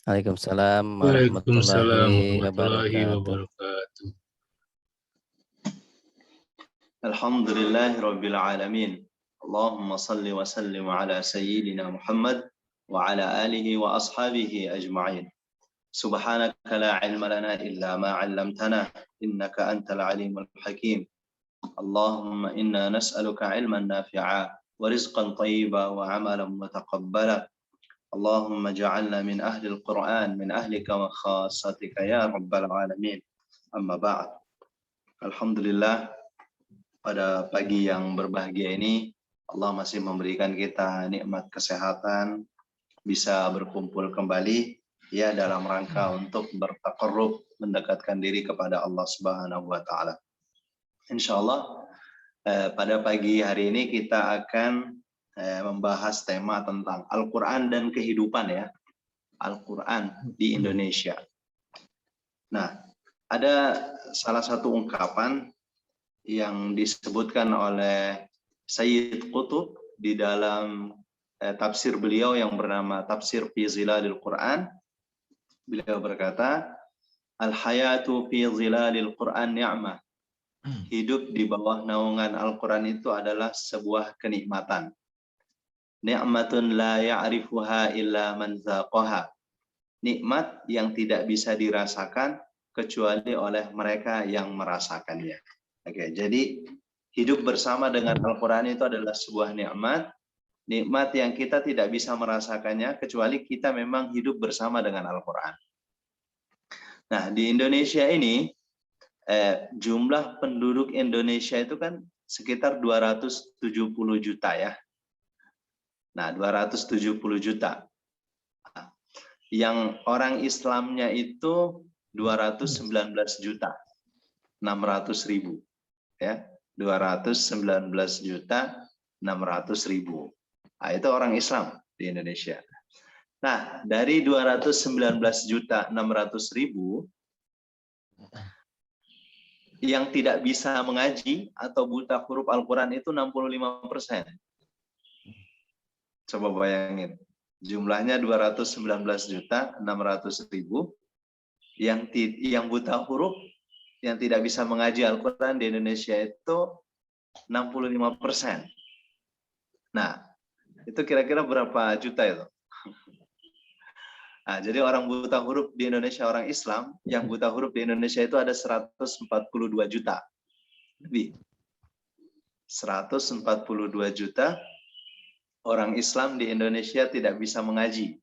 Waalaikumsalam warahmatullahi Waalaikumsalam warahmatullahi wabarakatuh. wabarakatuh. Alhamdulillahirabbil alamin. Allahumma salli wa sallim ala sayyidina Muhammad wa ala alihi wa ashabihi ajma'in. Subhanaka la ilma lana illa ma 'allamtana innaka antal alimul hakim. Allahumma inna nas'aluka ilman nafi'a wa rizqan thayyiba wa 'amalan mutaqabbala. Allahumma ja'alna min ahli al-Qur'an min ahlika wa khassatika ya rabbal alamin. Amma ba'd. Alhamdulillah, pada pagi yang berbahagia ini Allah masih memberikan kita nikmat kesehatan, bisa berkumpul kembali ya dalam rangka untuk bertaqarrub, mendekatkan diri kepada Allah Subhanahu wa taala. Insyaallah pada pagi hari ini kita akan membahas tema tentang Al-Qur'an dan kehidupan ya. Al-Qur'an di Indonesia. Nah, ada salah satu ungkapan yang disebutkan oleh Sayyid Qutb di dalam tafsir beliau yang bernama Tafsir fi Zilalil Quran. Beliau berkata, Al-hayatu fi zilalil Quran ni'mah. Hidup di bawah naungan Al-Quran itu adalah sebuah kenikmatan. Ni'matun la ya'rifuha illa man zaqaha. Nikmat yang tidak bisa dirasakan kecuali oleh mereka yang merasakannya. Oke, jadi hidup bersama dengan Al-Quran itu adalah sebuah nikmat yang kita tidak bisa merasakannya kecuali kita memang hidup bersama dengan Al-Quran. Nah, di Indonesia ini jumlah penduduk Indonesia itu kan sekitar 270 juta ya. Nah, 270 juta. Yang orang Islamnya itu 219 juta 600.000 ya, 219 juta 600.000. Nah, itu orang Islam di Indonesia. Nah, dari 219 juta 600.000 yang tidak bisa mengaji atau buta huruf Al-Quran itu 65%. Coba bayangin, jumlahnya 219 juta 600.000 yang buta huruf, yang tidak bisa mengaji Al-Quran di Indonesia itu 65%. Nah, itu kira-kira berapa juta itu? Nah, jadi orang buta huruf di Indonesia, orang Islam yang buta huruf di Indonesia itu ada 142 juta. Lebih. 142 juta orang Islam di Indonesia tidak bisa mengaji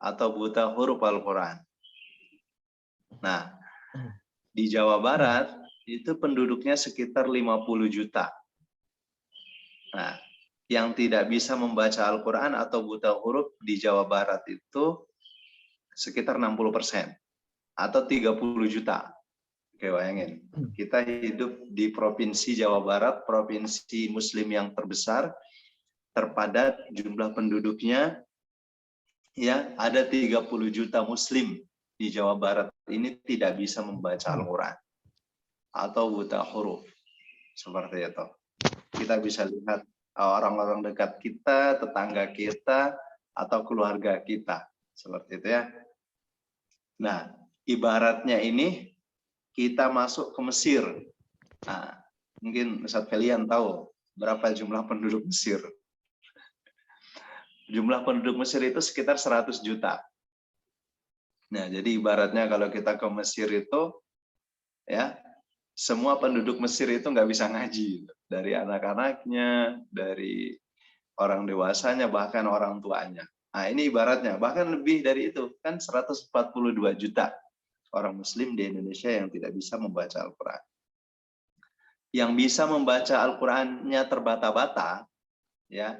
atau buta huruf Al-Quran. Nah, di Jawa Barat itu penduduknya sekitar 50 juta. Nah, yang tidak bisa membaca Al-Quran atau buta huruf di Jawa Barat itu sekitar 60% atau 30 juta. Oke, bayangin. Kita hidup di Provinsi Jawa Barat, provinsi Muslim yang terbesar, terpadat jumlah penduduknya, ya ada 30 juta Muslim di Jawa Barat ini tidak bisa membaca Al-Quran atau buta huruf. Seperti itu. Kita bisa lihat orang-orang dekat kita, tetangga kita, atau keluarga kita. Seperti itu ya. Nah, ibaratnya ini kita masuk ke Mesir. Nah, mungkin Ustaz Felian tahu berapa jumlah penduduk Mesir. Jumlah penduduk Mesir itu sekitar 100 juta. Nah, jadi ibaratnya kalau kita ke Mesir itu, ya, semua penduduk Mesir itu nggak bisa ngaji. Dari anak-anaknya, dari orang dewasanya, bahkan orang tuanya. Nah, ini ibaratnya, bahkan lebih dari itu, kan 142 juta orang Muslim di Indonesia yang tidak bisa membaca Al-Quran. Yang bisa membaca Al-Qurannya terbata-bata, ya,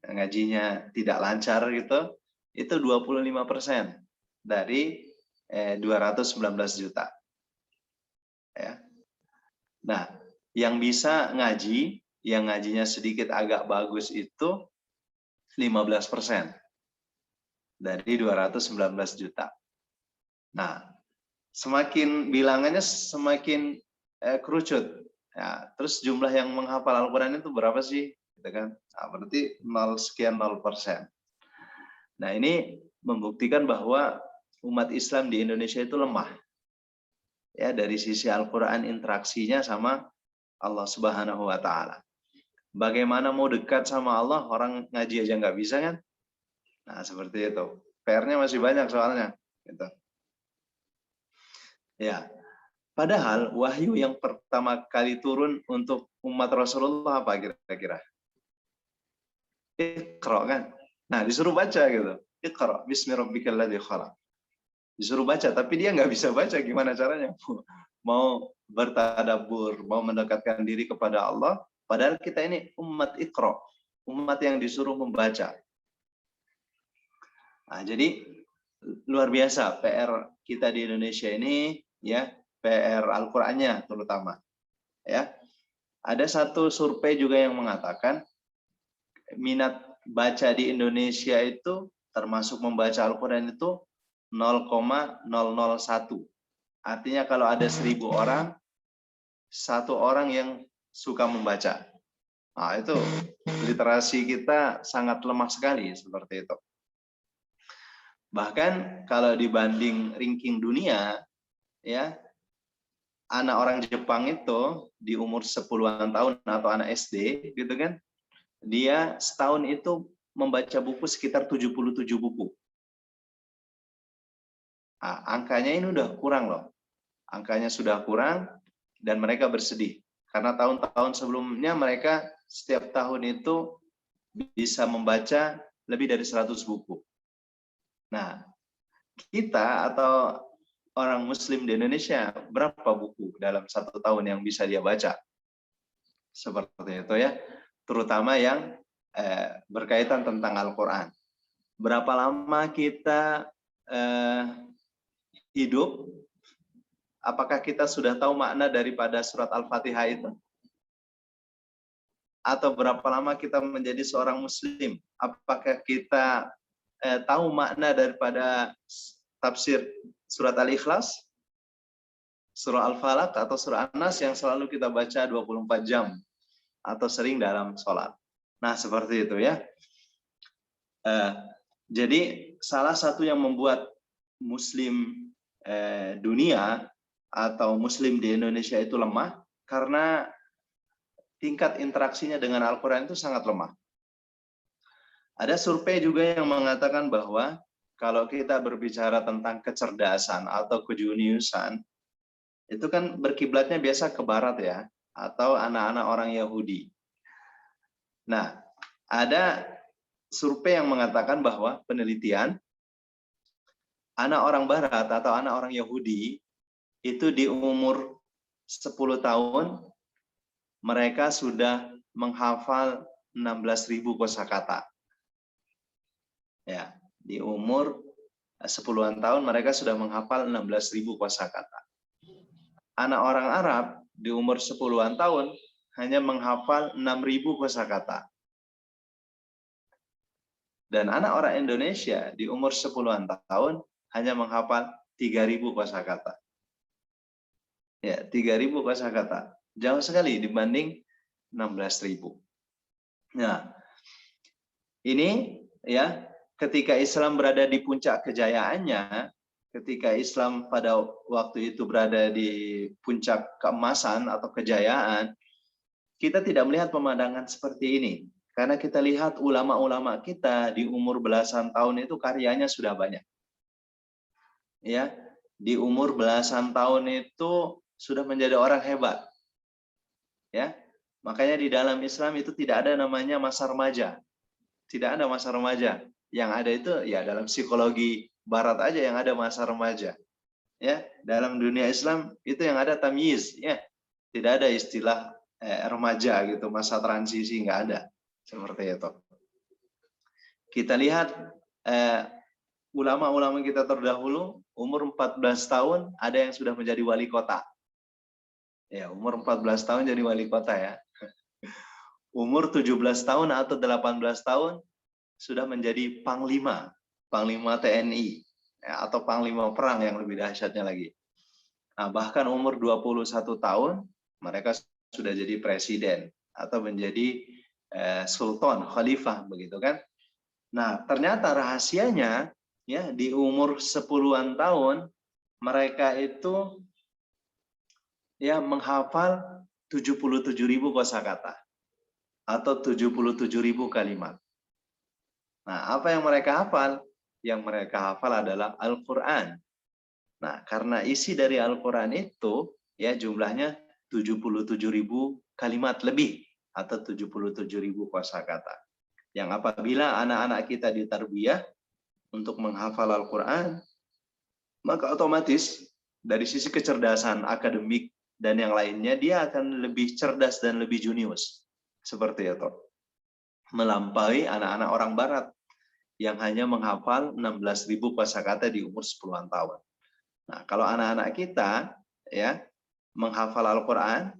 ngajinya tidak lancar gitu, itu 25% dari 219 juta. Ya. Nah, yang bisa ngaji, yang ngajinya sedikit agak bagus itu 15% dari 219 juta. Nah, semakin bilangannya semakin kerucut. Ya, terus jumlah yang menghafal Al-Quran itu berapa sih? Gitu kan? Nah, berarti 0 sekian 0%. Nah, ini membuktikan bahwa umat Islam di Indonesia itu lemah. Ya, dari sisi Al-Qur'an interaksinya sama Allah Subhanahu wa taala. Bagaimana mau dekat sama Allah, orang ngaji aja nggak bisa kan? Nah, seperti itu. PR-nya masih banyak soalnya. Gitu. Ya, padahal wahyu yang pertama kali turun untuk umat Rasulullah apa kira-kira? Iqra kan? Nah, disuruh baca gitu. Iqra bismi rabbikal ladzi khalaq. Disuruh baca, tapi dia nggak bisa baca. Gimana caranya? Mau bertadabbur, mau mendekatkan diri kepada Allah, padahal kita ini umat Iqra, umat yang disuruh membaca. Nah, jadi luar biasa PR kita di Indonesia ini, ya, PR Al-Qur'annya terutama. Ya. Ada satu survei juga yang mengatakan minat baca di Indonesia itu termasuk membaca Al-Qur'an itu 0,001. Artinya kalau ada 1.000 orang, 1 orang yang suka membaca. Nah, itu literasi kita sangat lemah sekali seperti itu. Bahkan kalau dibanding ranking dunia, ya, anak orang Jepang itu di umur 10-an tahun atau anak SD gitu kan, dia setahun itu membaca buku sekitar 77 buku. Nah, angkanya ini udah kurang loh. Angkanya sudah kurang dan mereka bersedih. Karena tahun-tahun sebelumnya mereka setiap tahun itu bisa membaca lebih dari 100 buku. Nah, kita atau orang Muslim di Indonesia, berapa buku dalam 1 tahun yang bisa dia baca? Seperti itu ya. Terutama yang berkaitan tentang Al-Quran. Berapa lama kita hidup? Apakah kita sudah tahu makna daripada surat Al-Fatihah itu? Atau berapa lama kita menjadi seorang Muslim? Apakah kita tahu makna daripada tafsir surat Al-Ikhlas, surah Al-Falaq, atau surah An-Nas yang selalu kita baca 24 jam atau sering dalam sholat? Nah, seperti itu ya. Jadi salah satu yang membuat Muslim dunia atau Muslim di Indonesia itu lemah karena tingkat interaksinya dengan Al-Quran itu sangat lemah. Ada survei juga yang mengatakan bahwa kalau kita berbicara tentang kecerdasan atau kejeniusan, itu kan berkiblatnya biasa ke barat ya, atau anak-anak orang Yahudi. Nah, ada survei yang mengatakan bahwa penelitian anak orang barat atau anak orang Yahudi itu di umur 10 tahun mereka sudah menghafal 16.000 kosakata. Ya, di umur 10-an tahun mereka sudah menghafal 16.000 kosakata. Anak orang Arab di umur 10-an tahun hanya menghafal 6.000 kosakata. Dan anak orang Indonesia di umur 10-an tahun hanya menghafal 3.000 kosakata. Ya, 3.000 kosakata. Jauh sekali dibanding 16.000. Nah, ini ya, ketika Islam berada di puncak kejayaannya, ketika Islam pada waktu itu berada di puncak keemasan atau kejayaan, kita tidak melihat pemandangan seperti ini. Karena kita lihat ulama-ulama kita di umur belasan tahun itu karyanya sudah banyak. Ya, di umur belasan tahun itu sudah menjadi orang hebat. Ya, makanya di dalam Islam itu tidak ada namanya masa remaja. Tidak ada masa remaja. Yang ada itu ya dalam psikologi barat aja yang ada masa remaja. Ya, dalam dunia Islam itu yang ada tamyiz, ya. Tidak ada istilah remaja gitu, masa transisi nggak ada. Seperti itu. Kita lihat ulama-ulama kita terdahulu umur 14 tahun ada yang sudah menjadi wali kota. Ya, umur 14 tahun jadi wali kota ya. Umur 17 tahun atau 18 tahun sudah menjadi panglima TNI ya, atau panglima perang yang lebih dahsyatnya lagi. Nah, bahkan umur 21 tahun mereka sudah jadi presiden atau menjadi sultan, khalifah begitu kan. Nah, ternyata rahasianya ya di umur 10-an tahun mereka itu ya menghafal 77.000 kosakata atau 77.000 kalimat. Nah, apa yang mereka hafal? Yang mereka hafal adalah Al-Qur'an. Nah, karena isi dari Al-Qur'an itu ya jumlahnya 77.000 kalimat lebih atau 77.000 kosakata. Yang apabila anak-anak kita ditarbiyah untuk menghafal Al-Qur'an, maka otomatis dari sisi kecerdasan akademik dan yang lainnya dia akan lebih cerdas dan lebih jenius. Seperti itu. Melampaui anak-anak orang barat yang hanya menghafal 16.000 kosakata di umur 10-an tahun. Nah, kalau anak-anak kita ya menghafal Al-Qur'an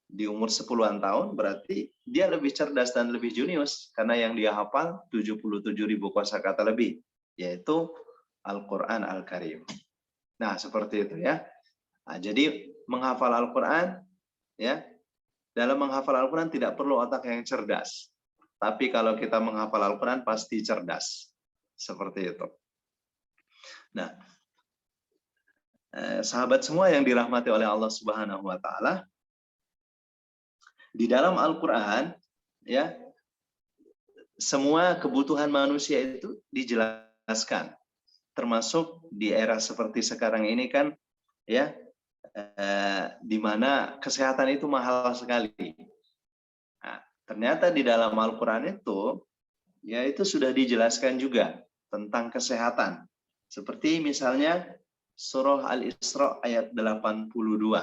di umur 10-an tahun berarti dia lebih cerdas dan lebih jenius karena yang dia hafal 77.000 kosakata lebih, yaitu Al-Qur'an Al-Karim. Nah, seperti itu ya. Nah, jadi menghafal Al-Qur'an ya, dalam menghafal Al-Qur'an tidak perlu otak yang cerdas. Tapi kalau kita menghafal Al-Qur'an pasti cerdas. Seperti itu. Nah, sahabat semua yang dirahmati oleh Allah Subhanahu wa taala, di dalam Al-Qur'an ya semua kebutuhan manusia itu dijelaskan. Termasuk di era seperti sekarang ini kan ya di mana kesehatan itu mahal sekali. Nah, ternyata di dalam Al-Qur'an itu ya itu sudah dijelaskan juga tentang kesehatan. Seperti misalnya surah Al-Isra ayat 82.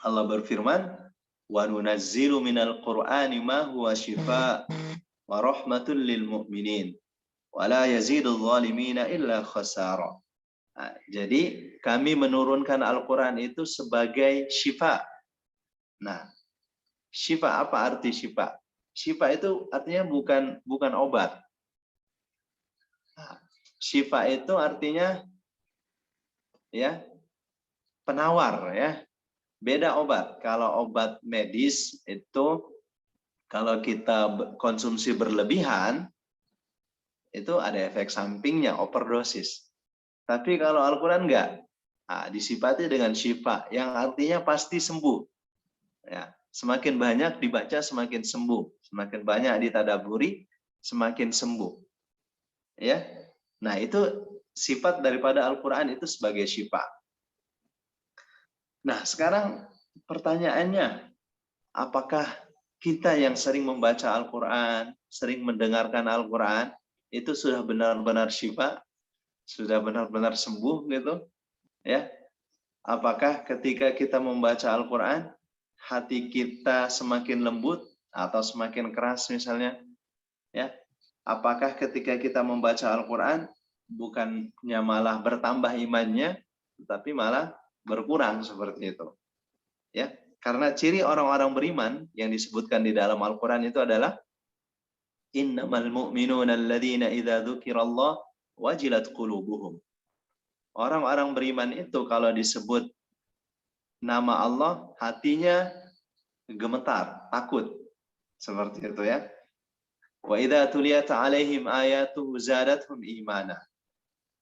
Allah berfirman, "Wa nunazzilu minal Qur'ani ma huwa shifaa wa rahmatul lil mu'minin wa la yazidul zalimina illa khasara." Nah, jadi kami menurunkan Al-Qur'an itu sebagai syifa. Nah, syifa apa arti syifa? Syifa itu artinya bukan obat. Nah, syifa itu artinya ya penawar ya. Beda obat. Kalau obat medis itu kalau kita konsumsi berlebihan itu ada efek sampingnya, overdosis. Tapi kalau Al-Qur'an enggak. Nah, disifati dengan syifa yang artinya pasti sembuh. Ya, semakin banyak dibaca semakin sembuh, semakin banyak ditadaburi semakin sembuh. Ya. Nah, itu sifat daripada Al-Qur'an itu sebagai syifa. Nah, sekarang pertanyaannya, apakah kita yang sering membaca Al-Qur'an, sering mendengarkan Al-Qur'an itu sudah benar-benar syifa? Sudah benar-benar sembuh gitu? Ya. Apakah ketika kita membaca Al-Qur'an hati kita semakin lembut atau semakin keras misalnya? Ya. Apakah ketika kita membaca Al-Qur'an bukannya malah bertambah imannya, tetapi malah berkurang seperti itu? Ya, karena ciri orang-orang beriman yang disebutkan di dalam Al-Qur'an itu adalah innamal mu'minuna alladzina idza dzukirallah wajilat qulubuhum. Orang-orang beriman itu kalau disebut nama Allah hatinya gemetar, takut. Seperti itu ya. Wa idza tuliyat 'alaihim ayatuhu zadatuhum imana.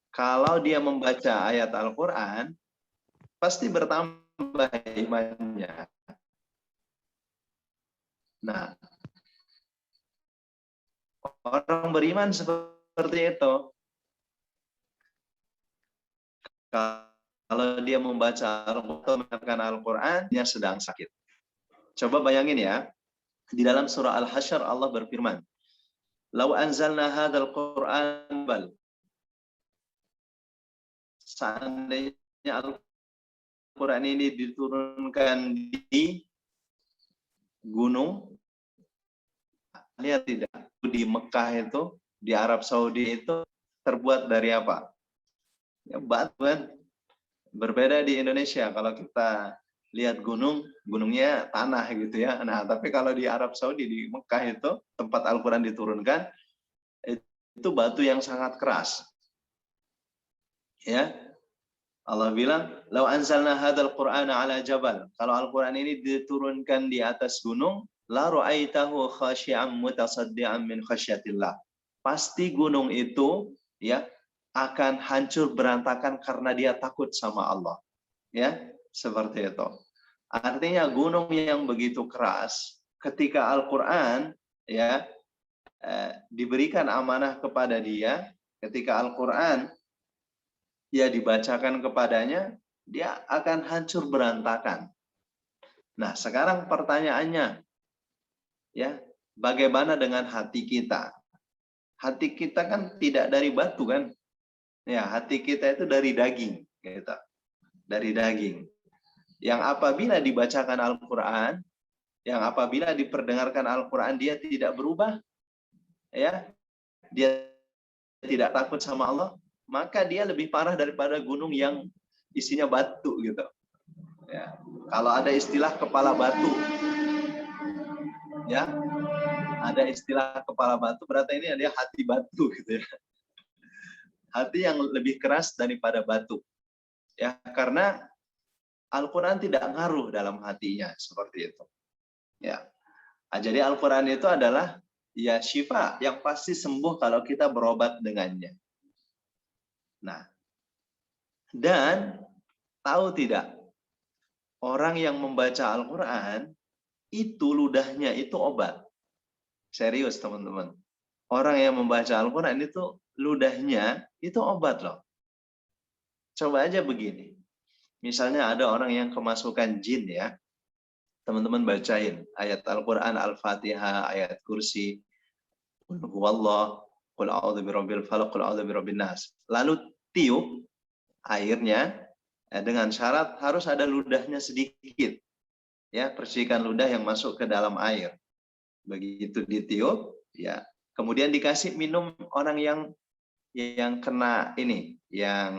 Kalau dia membaca ayat Al-Qur'an pasti bertambah imannya. Nah, orang beriman seperti itu. Kalau dia membaca Al-Qur'an, dia sedang sakit. Coba bayangin ya, di dalam surah Al-Hasyr Allah berfirman, "Lau anzalna hadzal Qur'an bal." Seandainya Al-Qur'an ini diturunkan di gunung, lihat tidak, di Mekah itu, di Arab Saudi itu terbuat dari apa? Ya, batu kan. Berbeda di Indonesia, kalau kita lihat gunungnya tanah gitu ya. Nah, tapi kalau di Arab Saudi, di Mekah itu, tempat Al-Qur'an diturunkan, itu batu yang sangat keras. Ya. Allah bilang, "Lau anzalna hadzal Qur'ana 'ala jabal." Kalau Al-Qur'an ini diturunkan di atas gunung, la ra'aitahu khashi'an mutasaddian min khasyatillah. Pasti gunung itu ya akan hancur berantakan karena dia takut sama Allah. Ya, seperti itu. Artinya gunung yang begitu keras, ketika Al-Quran ya diberikan amanah kepada dia, ketika Al-Quran ya dibacakan kepadanya, dia akan hancur berantakan. Nah, sekarang pertanyaannya, ya, bagaimana dengan hati kita? Hati kita kan tidak dari batu kan? Ya, hati kita itu dari daging, gitu. Dari daging. Yang apabila dibacakan Al-Quran, yang apabila diperdengarkan Al-Quran dia tidak berubah, ya, dia tidak takut sama Allah, maka dia lebih parah daripada gunung yang isinya batu, gitu. Ya, kalau ada istilah kepala batu, ya, ada istilah kepala batu, berarti ini ada hati batu, gitu ya. Hati yang lebih keras daripada batu, ya, karena Al-Quran tidak ngaruh dalam hatinya, seperti itu. Ya, jadi Al-Quran itu adalah ya syifa yang pasti sembuh kalau kita berobat dengannya. Nah, dan tahu tidak, orang yang membaca Al-Quran itu ludahnya itu obat. Serius teman-teman. Orang yang membaca Al-Quran itu ludahnya itu obat loh. Coba aja begini. Misalnya ada orang yang kemasukan jin ya. Teman-teman bacain ayat Al-Quran, Al-Fatihah, ayat kursi. Qul huwallah, qul a'udzu birabbil falaq, qul a'udzu birabbin nas. Lalu tiup airnya dengan syarat harus ada ludahnya sedikit. Ya, bersihkan ludah yang masuk ke dalam air. Begitu ditiup, ya. Kemudian dikasih minum orang yang kena ini, yang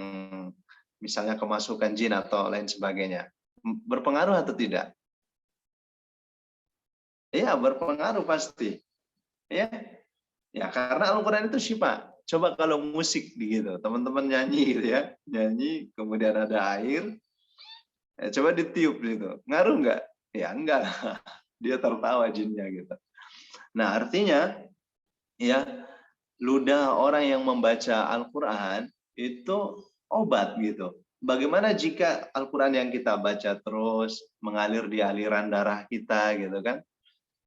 misalnya kemasukan jin atau lain sebagainya. Berpengaruh atau tidak? Iya, berpengaruh pasti. Ya. Ya, karena Al-Quran itu syifa. Coba kalau musik gitu, teman-teman nyanyi gitu ya. Nyanyi, kemudian ada air. Ya, coba ditiup gitu. Ngaruh nggak? Ya, enggak. Dia tertawa jinnya gitu. Nah, artinya ya ludah orang yang membaca Al-Quran itu obat gitu. Bagaimana jika Al-Quran yang kita baca terus mengalir di aliran darah kita gitu kan?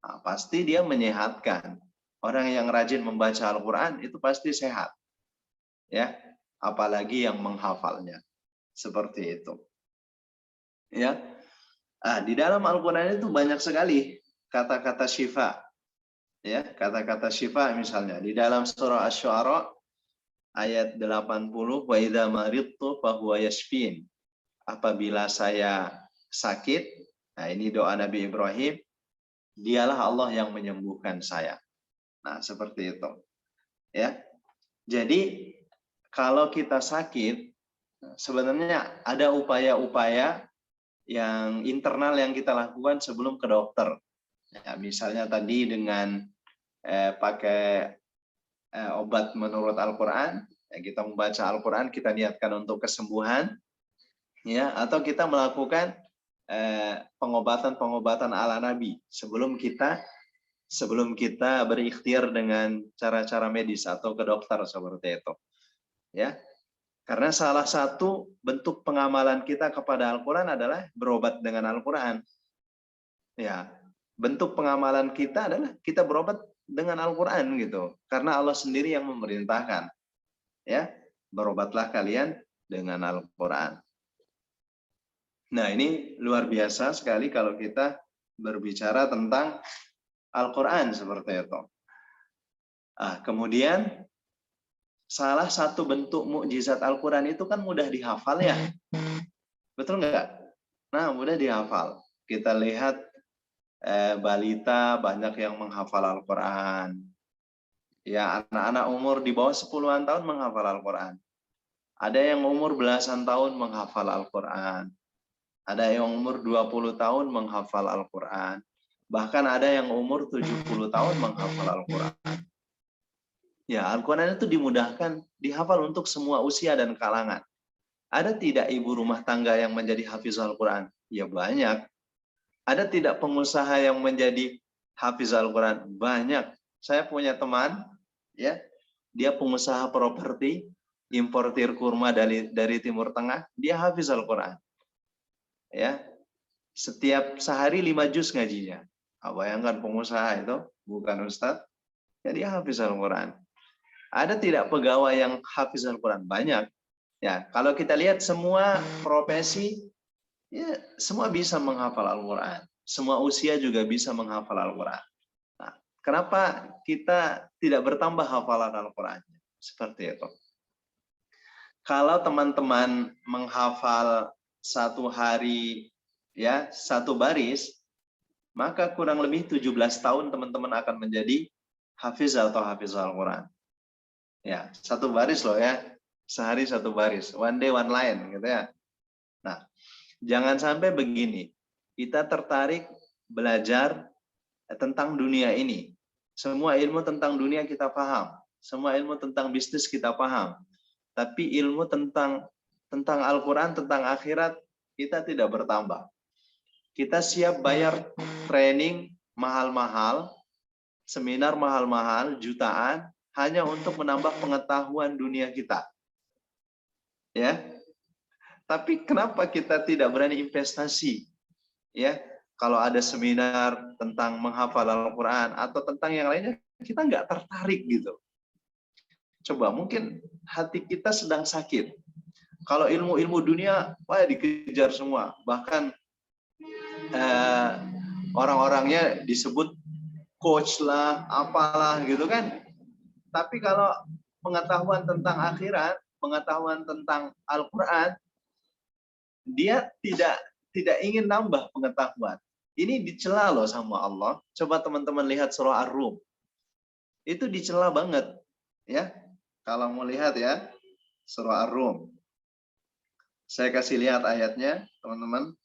Nah, pasti dia menyehatkan. Orang yang rajin membaca Al-Quran itu pasti sehat. Ya, apalagi yang menghafalnya. Seperti itu. Ya. Nah, di dalam Al-Quran itu banyak sekali kata-kata syifa. Ya, kata-kata syifa misalnya di dalam surah Asy-Syu'ara ayat 80, wa idza maridtu fahuwa yashfin. Apabila saya sakit, nah ini doa Nabi Ibrahim, dialah Allah yang menyembuhkan saya. Nah, seperti itu. Ya. Jadi kalau kita sakit, sebenarnya ada upaya-upaya yang internal yang kita lakukan sebelum ke dokter. Ya, misalnya tadi dengan pakai obat menurut Al-Quran, ya, kita membaca Al-Quran, kita niatkan untuk kesembuhan, ya, atau kita melakukan pengobatan-pengobatan ala Nabi sebelum kita berikhtiar dengan cara-cara medis atau ke dokter seperti itu. Ya. Karena salah satu bentuk pengamalan kita kepada Al-Quran adalah berobat dengan Al-Quran. Ya, bentuk pengamalan kita adalah kita berobat dengan Al-Quran gitu. Karena Allah sendiri yang memerintahkan. Ya, berobatlah kalian dengan Al-Quran. Nah, ini luar biasa sekali kalau kita berbicara tentang Al-Quran seperti itu. Kemudian salah satu bentuk mukjizat Al-Quran itu kan mudah dihafal ya. Betul nggak? Nah, mudah dihafal. Kita lihat balita banyak yang menghafal Al-Quran. Ya, anak-anak umur di bawah 10-an tahun menghafal Al-Quran. Ada yang umur belasan tahun menghafal Al-Quran. Ada yang umur 20 tahun menghafal Al-Quran. Bahkan ada yang umur 70 tahun menghafal Al-Quran. Ya, Al-Quran itu dimudahkan, dihafal untuk semua usia dan kalangan. Ada tidak ibu rumah tangga yang menjadi hafiz Al-Quran? Ya banyak. Ada tidak pengusaha yang menjadi hafiz Al-Quran? Banyak. Saya punya teman, ya, dia pengusaha properti, importir kurma dari Timur Tengah, dia hafiz Al-Quran. Ya, setiap sehari 5 juz ngajinya. Bayangkan pengusaha itu, bukan Ustadz, ya dia hafiz Al-Quran. Ada tidak pegawai yang hafiz Al-Quran? Banyak. Ya, kalau kita lihat semua profesi, ya semua bisa menghafal Al-Quran. Semua usia juga bisa menghafal Al-Quran. Nah, kenapa kita tidak bertambah hafalan Al-Quran? Seperti itu. Kalau teman-teman menghafal satu hari, ya satu baris, maka kurang lebih 17 tahun teman-teman akan menjadi hafiz atau hafiz Al-Quran. Ya, satu baris loh ya. Sehari satu baris. One day, one line gitu ya. Nah, jangan sampai begini. Kita tertarik belajar tentang dunia ini. Semua ilmu tentang dunia kita paham. Semua ilmu tentang bisnis kita paham. Tapi ilmu tentang Al-Quran, tentang akhirat, kita tidak bertambah. Kita siap bayar training mahal-mahal, seminar mahal-mahal, jutaan, hanya untuk menambah pengetahuan dunia kita. Ya, tapi kenapa kita tidak berani investasi? Ya, kalau ada seminar tentang menghafal Al-Quran atau tentang yang lainnya, kita nggak tertarik gitu. Coba, mungkin hati kita sedang sakit. Kalau ilmu-ilmu dunia, wah dikejar semua. Bahkan orang-orangnya disebut coach lah, apalah gitu kan. Tapi kalau pengetahuan tentang akhirat, pengetahuan tentang Al-Quran, dia tidak ingin nambah pengetahuan. Ini dicela loh sama Allah. Coba teman-teman lihat surah Ar-Rum. Itu dicela banget. Ya, kalau mau lihat ya, surah Ar-Rum. Saya kasih lihat ayatnya, teman-teman.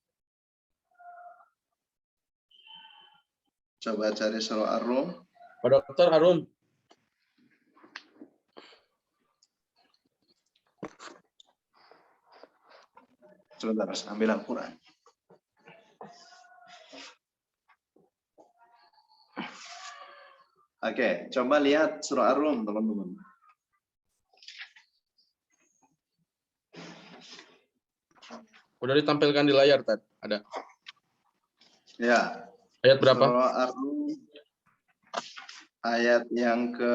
Coba cari surah Ar-Rum. Pak Dokter Harun. Sebentar, ambil Al-Quran. Oke, coba lihat surah Ar-Rum, teman-teman. Udah ditampilkan di layar, Tad. Ada. Ya. Ayat berapa? Surah Ar-Rum, ayat yang ke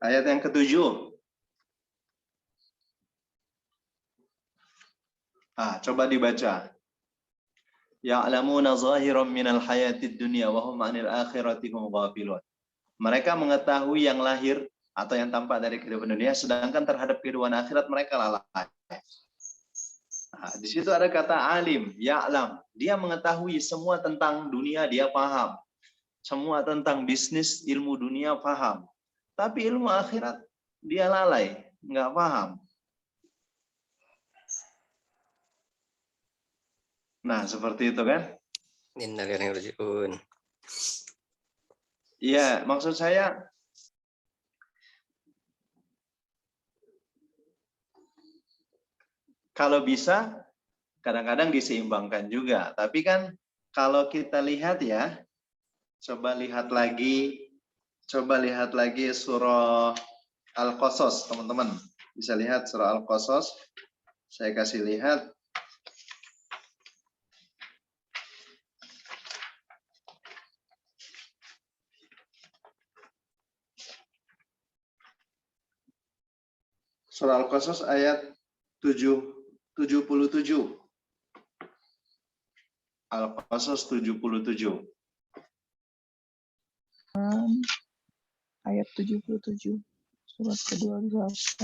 ayat yang ke-7. Coba dibaca. Ya'lamuna zahiran minal hayatid dunya wa hum 'anil akhirati hum ghafilun. Mereka mengetahui yang lahir atau yang tampak dari kehidupan dunia, sedangkan terhadap kehidupan akhirat mereka lalai. Di situ ada kata alim, ya'lam. Dia mengetahui semua tentang dunia, dia paham. Semua tentang bisnis, ilmu dunia paham. Tapi ilmu akhirat dia lalai, nggak paham. Nah, seperti itu kan? Innalillahi wa inna ilaihi raji'un. Iya, maksud saya kalau bisa kadang-kadang diseimbangkan juga. Tapi kan kalau kita lihat ya, coba lihat lagi surah Al-Qasas, teman-teman. Bisa lihat surah Al-Qasas. Saya kasih lihat. Surah Al-Qasas ayat 77. Al-Qasas 77. Ayat 77. Surat ke-28.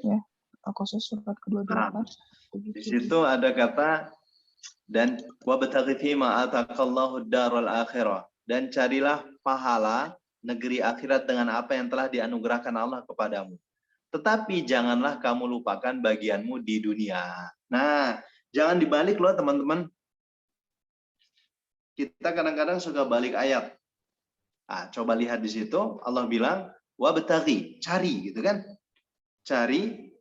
Ya, Al-Qasas surat ke-28. Di situ ada kata dan wabtaghi fima ataqallahu darul akhirah, dan carilah pahala negeri akhirat dengan apa yang telah dianugerahkan Allah kepadamu. Tetapi janganlah kamu lupakan bagianmu di dunia. Nah, jangan dibalik loh teman-teman. Kita kadang-kadang suka balik ayat. Coba lihat di situ, Allah bilang, wabtaghi, cari gitu kan. Cari.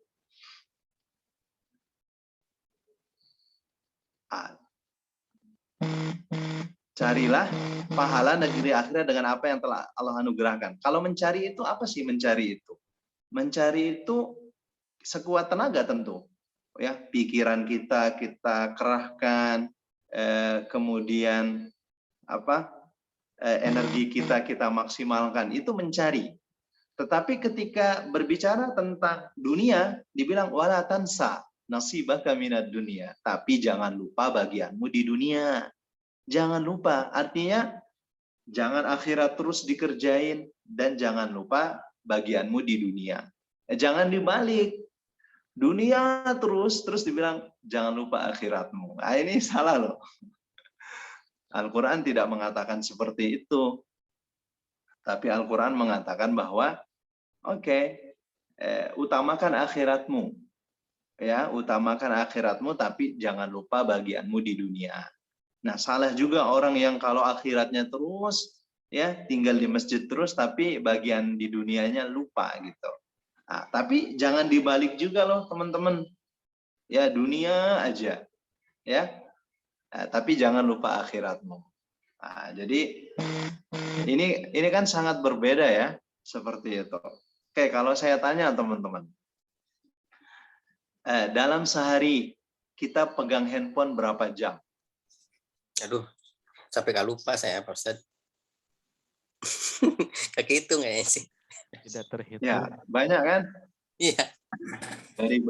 Carilah pahala negeri akhirat dengan apa yang telah Allah anugerahkan. Kalau mencari itu apa sih mencari itu? Mencari itu sekuat tenaga tentu. Ya, pikiran kita kerahkan, kemudian energi kita maksimalkan, itu mencari. Tetapi ketika berbicara tentang dunia, dibilang wala tansa nasibaka minad dunia, tapi jangan lupa bagianmu di dunia. Jangan lupa, artinya jangan akhirat terus dikerjain dan jangan lupa bagianmu di dunia. Jangan dibalik. Dunia terus dibilang jangan lupa akhiratmu. Nah, ini salah loh. Al-Quran tidak mengatakan seperti itu. Tapi Al-Quran mengatakan bahwa utamakan akhiratmu. Ya, utamakan akhiratmu tapi jangan lupa bagianmu di dunia. Nah, salah juga orang yang kalau akhiratnya terus ya tinggal di masjid terus tapi bagian di dunianya lupa gitu. Nah, tapi jangan dibalik juga loh, teman-teman. Ya, dunia aja. Ya. Nah, tapi jangan lupa akhiratmu. Nah, jadi ini kan sangat berbeda ya, seperti itu. Oke, kalau saya tanya teman-teman. Dalam sehari kita pegang handphone berapa jam? Aduh, sampai gak lupa saya, Pak Ustadz. Kehitung kayaknya sih. Tidak terhitung. Ya, banyak kan? Iya. Dari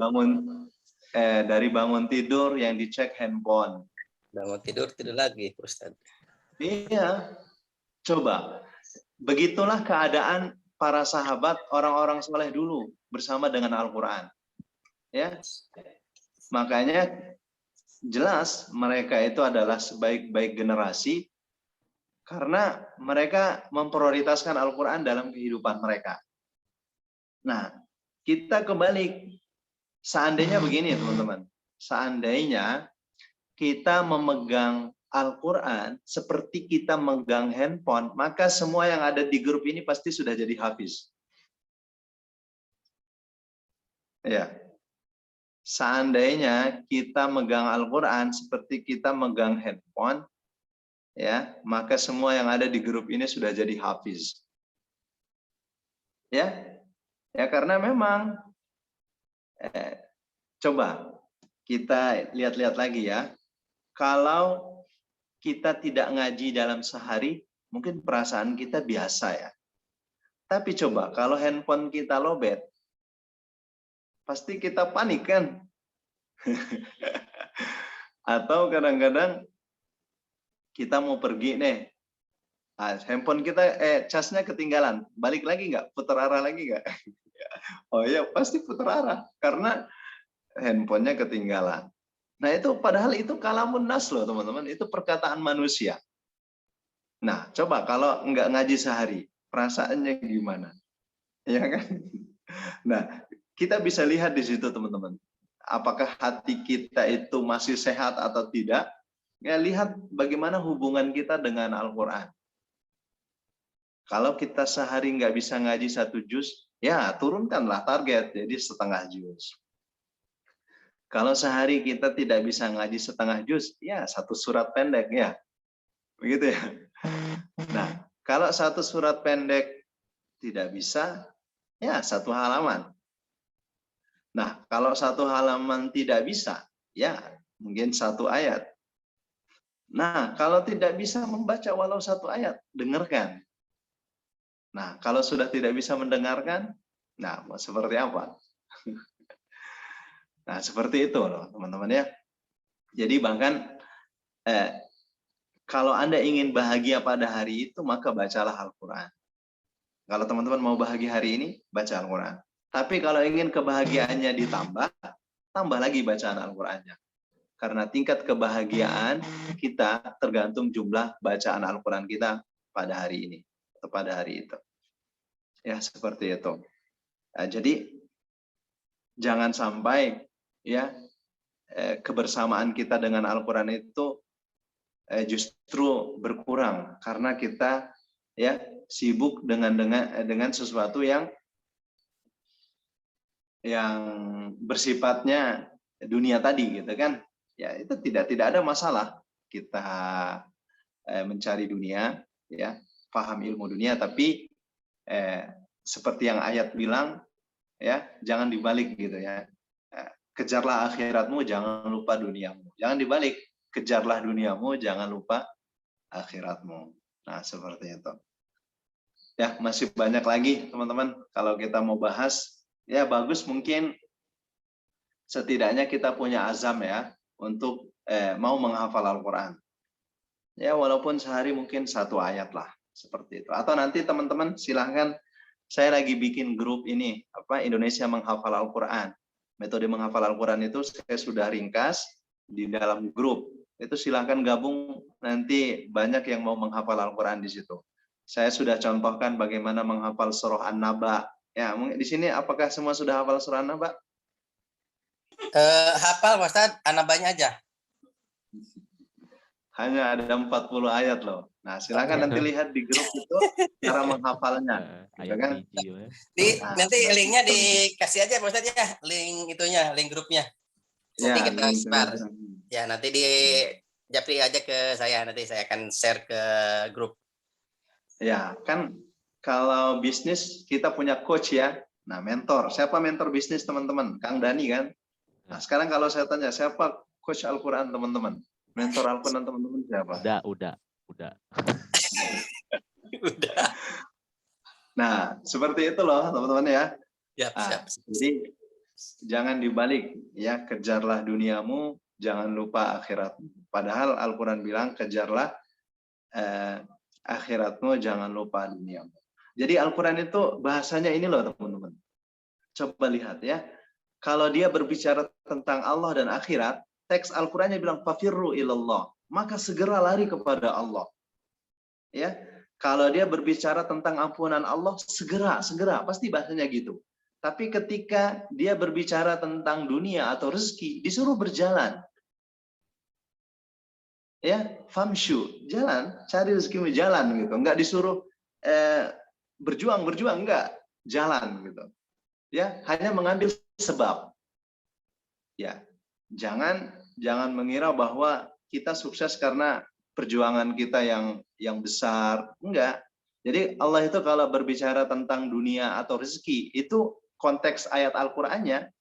bangun tidur yang dicek handphone. Bangun tidur lagi, Pak Ustadz. Iya. Coba. Begitulah keadaan para sahabat, orang-orang soleh dulu bersama dengan Al-Quran. Ya. Makanya jelas mereka itu adalah sebaik-baik generasi karena mereka memprioritaskan Al-Quran dalam kehidupan mereka. Nah, kita kebalik. Seandainya begini, teman-teman. Seandainya kita memegang Al-Quran seperti kita memegang handphone, maka semua yang ada di grup ini pasti sudah jadi hafiz. Ya. Seandainya kita megang Al-Quran seperti kita megang handphone, ya, maka semua yang ada di grup ini sudah jadi hafiz. Ya, karena memang coba kita lihat-lihat lagi ya. Kalau kita tidak ngaji dalam sehari, mungkin perasaan kita biasa ya. Tapi coba kalau handphone kita lowbat, pasti kita panik kan? Atau kadang-kadang kita mau pergi nih, handphone kita casnya ketinggalan, balik lagi nggak? Putar arah lagi nggak? Oh iya, pasti putar arah karena handphonenya ketinggalan. Nah itu padahal itu kalamun nas loh teman-teman, itu perkataan manusia. Nah coba kalau nggak ngaji sehari, perasaannya gimana? Ya kan? Nah kita bisa lihat di situ teman-teman. Apakah hati kita itu masih sehat atau tidak? Ya lihat bagaimana hubungan kita dengan Al-Quran. Kalau kita sehari nggak bisa ngaji 1 juz, ya turunkanlah target jadi setengah juz. Kalau sehari kita tidak bisa ngaji setengah juz, ya 1 surat pendek ya, begitu ya. Nah, kalau 1 surat pendek tidak bisa, ya 1 halaman. Nah, kalau 1 halaman tidak bisa, ya mungkin 1 ayat. Nah, kalau tidak bisa membaca walau 1 ayat, dengarkan. Nah, kalau sudah tidak bisa mendengarkan, nah seperti apa? Nah, seperti itu loh, teman-teman ya. Jadi bahkan kalau Anda ingin bahagia pada hari itu, maka bacalah Al-Quran. Kalau teman-teman mau bahagia hari ini, baca Al-Quran. Tapi kalau ingin kebahagiaannya ditambah, tambah lagi bacaan Al-Qurannya. Karena tingkat kebahagiaan kita tergantung jumlah bacaan Al-Quran kita pada hari ini. Atau pada hari itu. Ya, seperti itu. Nah, jadi, jangan sampai ya kebersamaan kita dengan Al-Quran itu justru berkurang. Karena kita ya sibuk dengan sesuatu yang bersifatnya dunia tadi gitu kan. Ya itu tidak ada masalah kita mencari dunia, ya, paham ilmu dunia, tapi seperti yang ayat bilang, ya, jangan dibalik gitu ya. Kejarlah akhiratmu, jangan lupa duniamu. Jangan dibalik, kejarlah duniamu, jangan lupa akhiratmu. Nah, seperti itu. Ya, masih banyak lagi teman-teman kalau kita mau bahas. Ya, bagus mungkin setidaknya kita punya azam ya untuk mau menghafal Al-Quran. Ya, walaupun sehari mungkin 1 ayat lah, seperti itu. Atau nanti teman-teman silahkan, saya lagi bikin grup ini, Indonesia Menghafal Al-Quran. Metode menghafal Al-Quran itu saya sudah ringkas di dalam grup. Itu silahkan gabung, nanti banyak yang mau menghafal Al-Quran di situ. Saya sudah contohkan bagaimana menghafal surah An-Naba. Ya, di sini apakah semua sudah hafal surah An-Naba? Hafal Pak Ustadz, An-Nabanya aja. Hanya ada 40 ayat loh. Nah, silakan nanti lihat di grup itu cara menghafalnya. Gitu kan? Nanti linknya dikasih aja Pak Ustadz ya, link itunya, link grupnya. Nanti Ya, kita sebar. Ya, nanti di japri aja ke saya, nanti saya akan share ke grup. Ya, kan kalau bisnis kita punya coach ya. Nah, mentor. Siapa mentor bisnis teman-teman? Kang Dani kan? Nah, sekarang kalau saya tanya, siapa coach Al-Quran teman-teman? Mentor Al-Quran teman-teman siapa? Udah. Udah. Nah, seperti itu loh teman-teman ya. Siap. Jadi jangan dibalik ya, kejarlah duniamu, jangan lupa akhirat. Padahal Al-Quran bilang kejarlah akhiratmu, jangan lupa duniamu. Jadi Al-Quran itu bahasanya ini loh teman-teman. Coba lihat ya. Kalau dia berbicara tentang Allah dan akhirat, teks Al-Qurannya bilang fafirru ilallah, maka segera lari kepada Allah. Ya, kalau dia berbicara tentang ampunan Allah, segera, pasti bahasanya gitu. Tapi ketika dia berbicara tentang dunia atau rezeki, disuruh berjalan. Ya, famshu, jalan, cari rezekimu, jalan gitu. Enggak disuruh berjuang, enggak, jalan gitu. Ya, hanya mengambil sebab. Ya, jangan mengira bahwa kita sukses karena perjuangan kita yang besar, enggak. Jadi Allah itu kalau berbicara tentang dunia atau rezeki, itu konteks ayat Al-Qur'annya,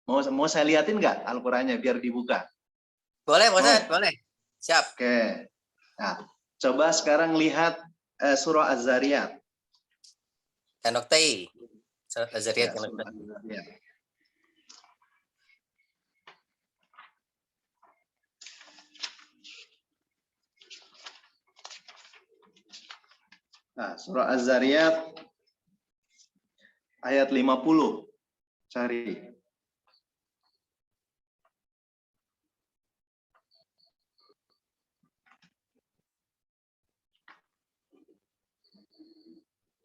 mau saya liatin enggak Al-Qur'annya biar dibuka? Boleh, Ustaz, boleh. Siap. Oke. Nah, coba sekarang lihat surah Az-Zariyat. Kanoktai. Surah Az-Zariyat. Nah, surah Az-Zariyat ayat 50. Cari.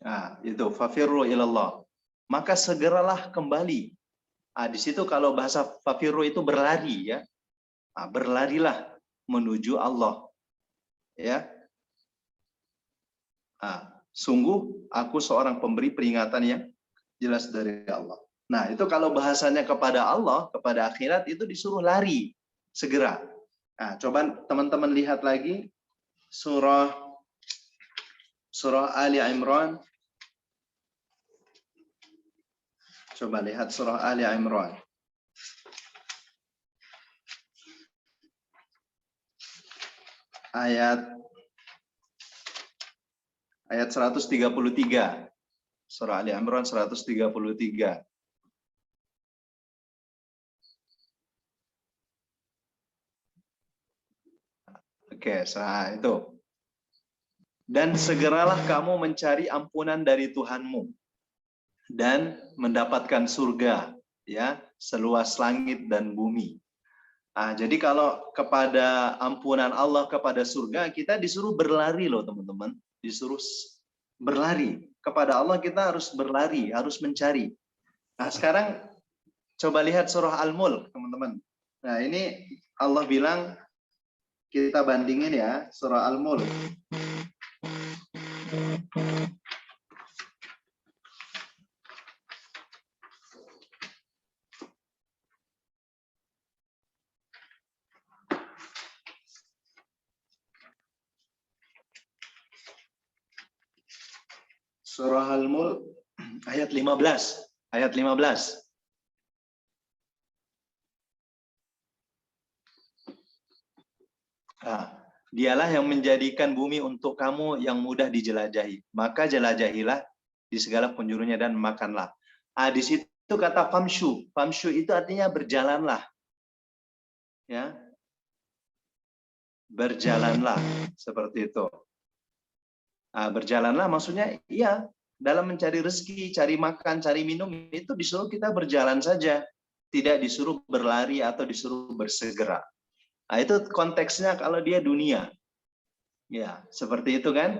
Nah, itu fafirru ilallah. Maka segeralah kembali. Nah, di situ kalau bahasa fafirru itu berlari ya. Nah, berlarilah menuju Allah. Ya. Nah, sungguh aku seorang pemberi peringatan yang jelas dari Allah. Nah, itu kalau bahasanya kepada Allah, kepada akhirat itu disuruh lari segera. Nah, coba teman-teman lihat lagi surah Ali Imran. Coba lihat surah Ali Imran. Ayat 133. Surah Ali Imran 133. Oke, itu. Dan segeralah kamu mencari ampunan dari Tuhanmu dan mendapatkan surga, ya, seluas langit dan bumi. Nah, jadi kalau kepada ampunan Allah, kepada surga, kita disuruh berlari loh teman-teman. Disuruh berlari. Kepada Allah kita harus berlari, harus mencari. Nah, sekarang coba lihat surah Al-Mulk, teman-teman. Nah, ini Allah bilang, kita bandingin ya, surah Al-Mulk. Surah Al-Mulk ayat 15. Ayat 15. Nah, dialah yang menjadikan bumi untuk kamu yang mudah dijelajahi. Maka jelajahilah di segala penjurunya dan makanlah. Di situ kata famshu. Famshu itu artinya berjalanlah. Ya. Berjalanlah seperti itu. Berjalanlah maksudnya iya, dalam mencari rezeki, cari makan, cari minum itu disuruh kita berjalan saja. Tidak disuruh berlari atau disuruh bersegera. Nah, itu konteksnya kalau dia dunia. Ya, seperti itu kan?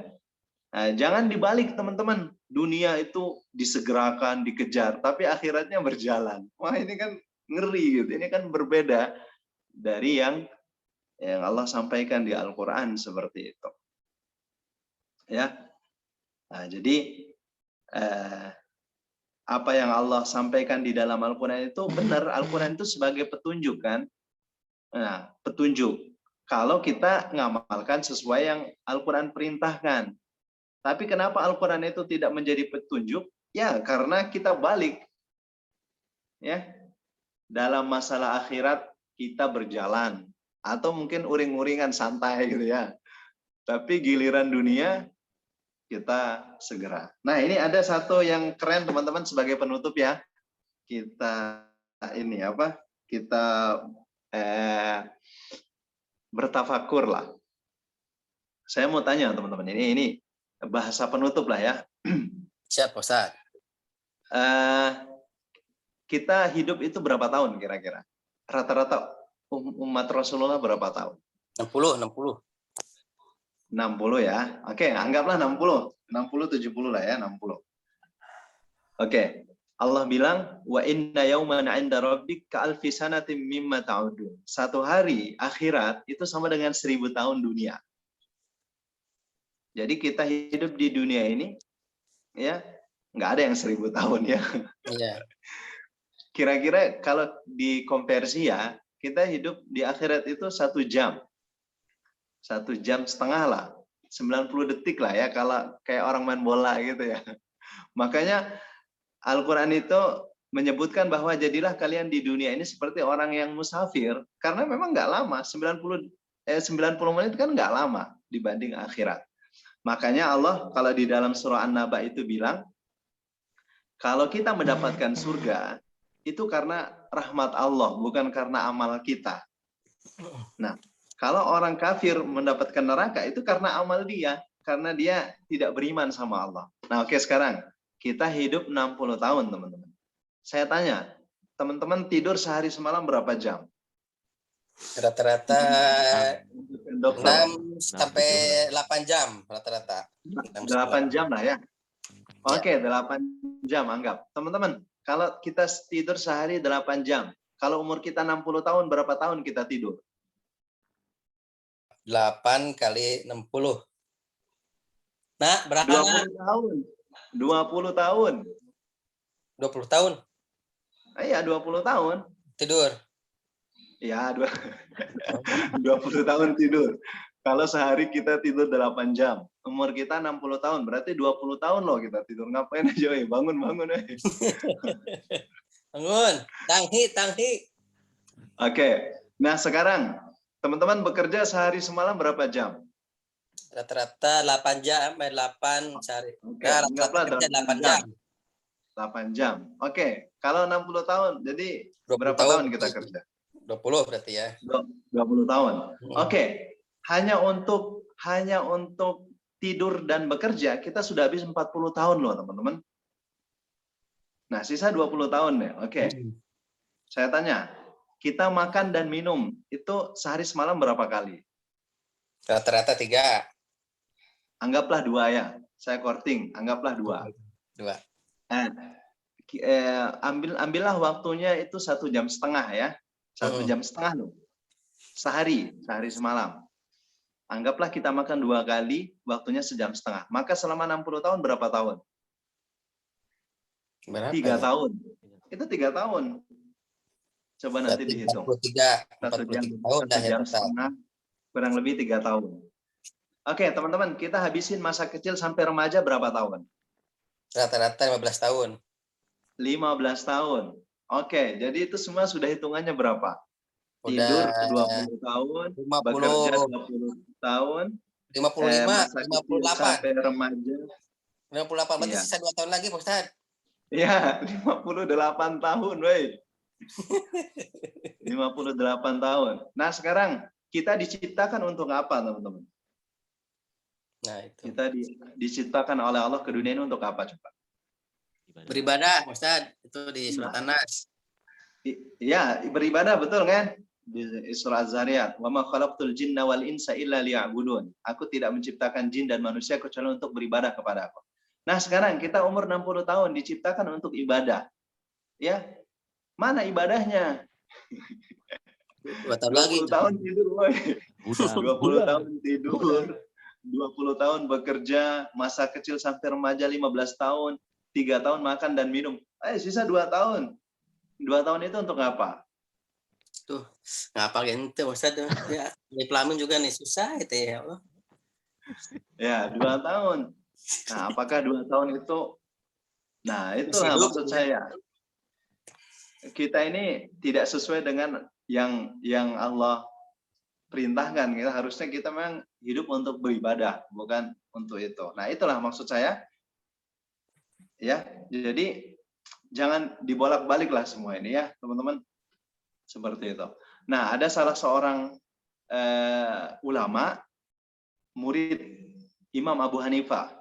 Nah, jangan dibalik teman-teman. Dunia itu disegerakan, dikejar, tapi akhiratnya berjalan. Wah, ini kan ngeri gitu. Ini kan berbeda dari yang Allah sampaikan di Al-Qur'an seperti itu. Ya. Nah, jadi apa yang Allah sampaikan di dalam Al-Qur'an itu benar. Al-Qur'an itu sebagai petunjuk kan? Nah, petunjuk. Kalau kita ngamalkan sesuai yang Al-Quran perintahkan. Tapi kenapa Al-Quran itu tidak menjadi petunjuk? Ya, karena kita balik. Ya, dalam masalah akhirat kita berjalan. Atau mungkin uring-uringan santai gitu ya. Tapi giliran dunia kita segera. Nah, ini ada satu yang keren teman-teman sebagai penutup ya. Kita ini apa? Kita bertafakur lah. Saya mau tanya teman-teman, ini bahasa penutup lah ya. Siap, Ustaz. Kita hidup itu berapa tahun kira-kira? Rata-rata umat Rasulullah berapa tahun? 60 ya. Oke, anggaplah 60. 60-70 lah ya, 60. Oke. Allah bilang, wa inna yawman 'inda rabbik ka'alfi sanatin mimma ta'udun. Satu hari akhirat itu sama dengan 1000 tahun dunia. Jadi kita hidup di dunia ini, ya nggak ada yang 1000 tahun ya. Iya. Kira-kira kalau dikonversi ya, kita hidup di akhirat itu 1 jam. 1 jam setengah lah. 90 detik lah ya, kalau kayak orang main bola gitu ya. Makanya Al-Quran itu menyebutkan bahwa jadilah kalian di dunia ini seperti orang yang musafir, karena memang nggak lama, 90 menit kan nggak lama dibanding akhirat. Makanya Allah kalau di dalam surah An-Naba itu bilang, kalau kita mendapatkan surga, itu karena rahmat Allah, bukan karena amal kita. Nah, kalau orang kafir mendapatkan neraka, itu karena amal dia, karena dia tidak beriman sama Allah. Nah, oke, sekarang kita hidup 60 tahun, teman-teman. Saya tanya, teman-teman tidur sehari semalam berapa jam? Rata-rata 6 6 sampai 8 jam rata-rata. 8 jam lah ya. Oke, 8 jam anggap. Teman-teman, kalau kita tidur sehari 8 jam, kalau umur kita 60 tahun, berapa tahun kita tidur? 8 kali 60. Nah, berapa? 20 tahun. 20 tahun. 20 tahun Iya, 20 tahun. tidur. Ya, 20 tahun tidur. Kalau sehari kita tidur 8 jam, umur kita 60 tahun, berarti 20 tahun loh kita tidur. Ngapain aja, bangun. Bangun, tanghi. Oke, nah sekarang teman-teman bekerja sehari semalam berapa jam? Rata-rata 8 jam, 8 sehari. Oke, Nah, anggaplah rata-rata kerja 8 jam. 8 jam. Oke, kalau 60 tahun, jadi 20 berapa tahun kita kerja? 20 berarti ya. 20 tahun. Oke, hanya untuk tidur dan bekerja, kita sudah habis 40 tahun loh, teman-teman. Nah, sisa 20 tahun ya. Oke. Saya tanya, kita makan dan minum, itu sehari semalam berapa kali? Rata-rata 3. Anggaplah 2 ya. Saya korting, anggaplah 2. 2. Ambillah waktunya itu 1 jam setengah ya. 1 jam setengah loh. Sehari semalam. Anggaplah kita makan 2 kali, waktunya 1 jam setengah. Maka selama 60 tahun berapa tahun? Berapa 3 tahun. Itu 3 tahun. Coba nanti dihitung. 43 tahun dah ya, jam setengah, kurang lebih 3 tahun. Oke, teman-teman, kita habisin masa kecil sampai remaja berapa tahun? Rata-rata 15 tahun. 15 tahun. Oke, jadi itu semua sudah hitungannya berapa? Udah Tidur 20 tahun, 50, bekerja 20 tahun, 55, masa kecil 58. sampai remaja. 58, berarti Iya. sisa 2 tahun lagi, Pak Ustaz. Iya, 58 tahun, woi. 58 tahun. Nah, sekarang kita diciptakan untuk apa, teman-teman? Nah, itu. Kita diciptakan oleh Allah ke dunia ini untuk apa, coba? Beribadah, Pak Ustaz. Itu di surat An-Nas. Ya, beribadah, betul kan? Di surah Az-Zariyat, "Wa ma khalaqtul jinna wal insa illa liya'budun." Aku tidak menciptakan jin dan manusia kecuali untuk beribadah kepada Aku. Nah, sekarang kita umur 60 tahun diciptakan untuk ibadah. Ya. Mana ibadahnya? 2 tahun lagi. 20 tahun tidur, woy. 20 tahun tidur. 20 tahun bekerja, masa kecil sampai remaja 15 tahun, 3 tahun makan dan minum. Sisa 2 tahun. 2 tahun itu untuk apa? Tuh, ngapa gitu Ustaz? Ya, di pelamin juga nih susah itu ya Allah. Ya, 2 tahun. Nah, apakah 2 tahun itu? Nah, itulah maksud saya. Kita ini tidak sesuai dengan yang Allah perintahkan. Harusnya kita memang hidup untuk beribadah, bukan untuk itu. Nah, itulah maksud saya. Ya, jadi jangan dibolak-balik lah semua ini ya, teman-teman. Seperti itu. Nah, ada salah seorang ulama, murid Imam Abu Hanifah.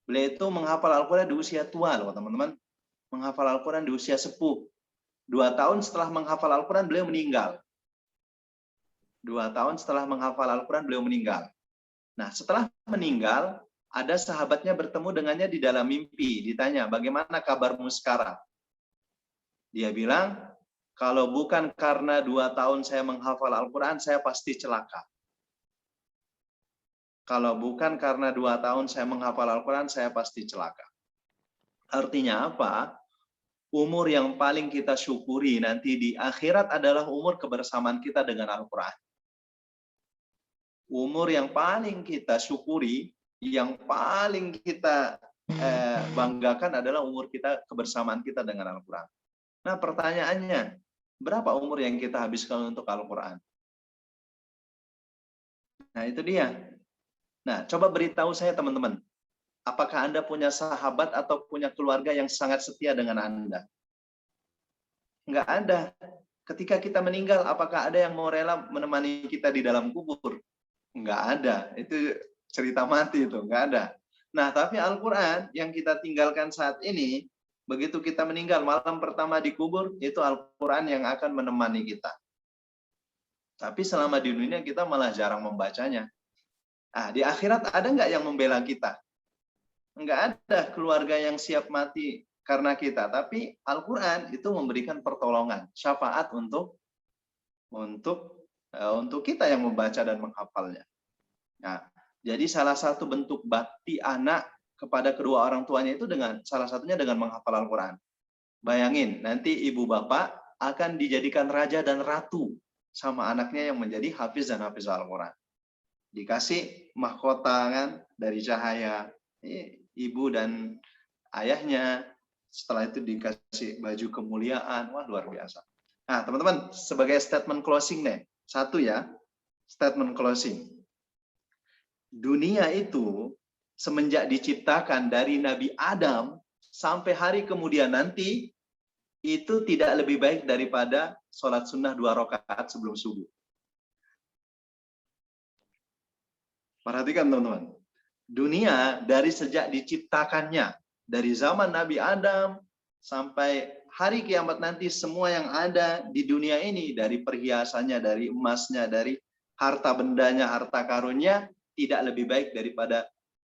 Beliau itu menghafal Al-Quran di usia tua loh, teman-teman. Menghafal Al-Quran di usia sepuh. 2 tahun setelah menghafal Al-Quran, beliau meninggal. 2 tahun setelah menghafal Al-Quran, beliau meninggal. Nah, setelah meninggal, ada sahabatnya bertemu dengannya di dalam mimpi. Ditanya, bagaimana kabarmu sekarang? Dia bilang, kalau bukan karena 2 tahun saya menghafal Al-Quran, saya pasti celaka. Kalau bukan karena 2 tahun saya menghafal Al-Quran, saya pasti celaka. Artinya apa? Umur yang paling kita syukuri nanti di akhirat adalah umur kebersamaan kita dengan Al-Quran. Umur yang paling kita syukuri, yang paling kita banggakan adalah umur kita kebersamaan kita dengan Al-Quran. Nah, pertanyaannya, berapa umur yang kita habiskan untuk Al-Quran? Nah, itu dia. Nah, coba beritahu saya teman-teman. Apakah Anda punya sahabat atau punya keluarga yang sangat setia dengan Anda? Enggak ada. Ketika kita meninggal, apakah ada yang mau rela menemani kita di dalam kubur? Enggak ada. Itu cerita mati itu. Enggak ada. Nah, tapi Al-Quran yang kita tinggalkan saat ini, begitu kita meninggal, malam pertama di kubur, itu Al-Quran yang akan menemani kita. Tapi selama di dunia kita malah jarang membacanya. Nah, di akhirat ada nggak yang membela kita? Enggak ada keluarga yang siap mati karena kita. Tapi Al-Quran itu memberikan pertolongan, syafaat untuk kita yang membaca dan menghafalnya. Nah, jadi salah satu bentuk bakti anak kepada kedua orang tuanya itu salah satunya dengan menghafal Al-Quran. Bayangin, nanti ibu bapak akan dijadikan raja dan ratu sama anaknya yang menjadi hafiz dan hafiz Al-Quran. Dikasih mahkota kan dari cahaya, ibu dan ayahnya. Setelah itu dikasih baju kemuliaan. Wah, luar biasa. Nah, teman-teman, sebagai statement closing nih. Satu ya, statement closing. Dunia itu semenjak diciptakan dari Nabi Adam sampai hari kemudian nanti, itu tidak lebih baik daripada sholat sunnah 2 rakaat sebelum subuh. Perhatikan teman-teman. Dunia dari sejak diciptakannya, dari zaman Nabi Adam sampai hari kiamat nanti, semua yang ada di dunia ini, dari perhiasannya, dari emasnya, dari harta bendanya, harta karunnya, tidak lebih baik daripada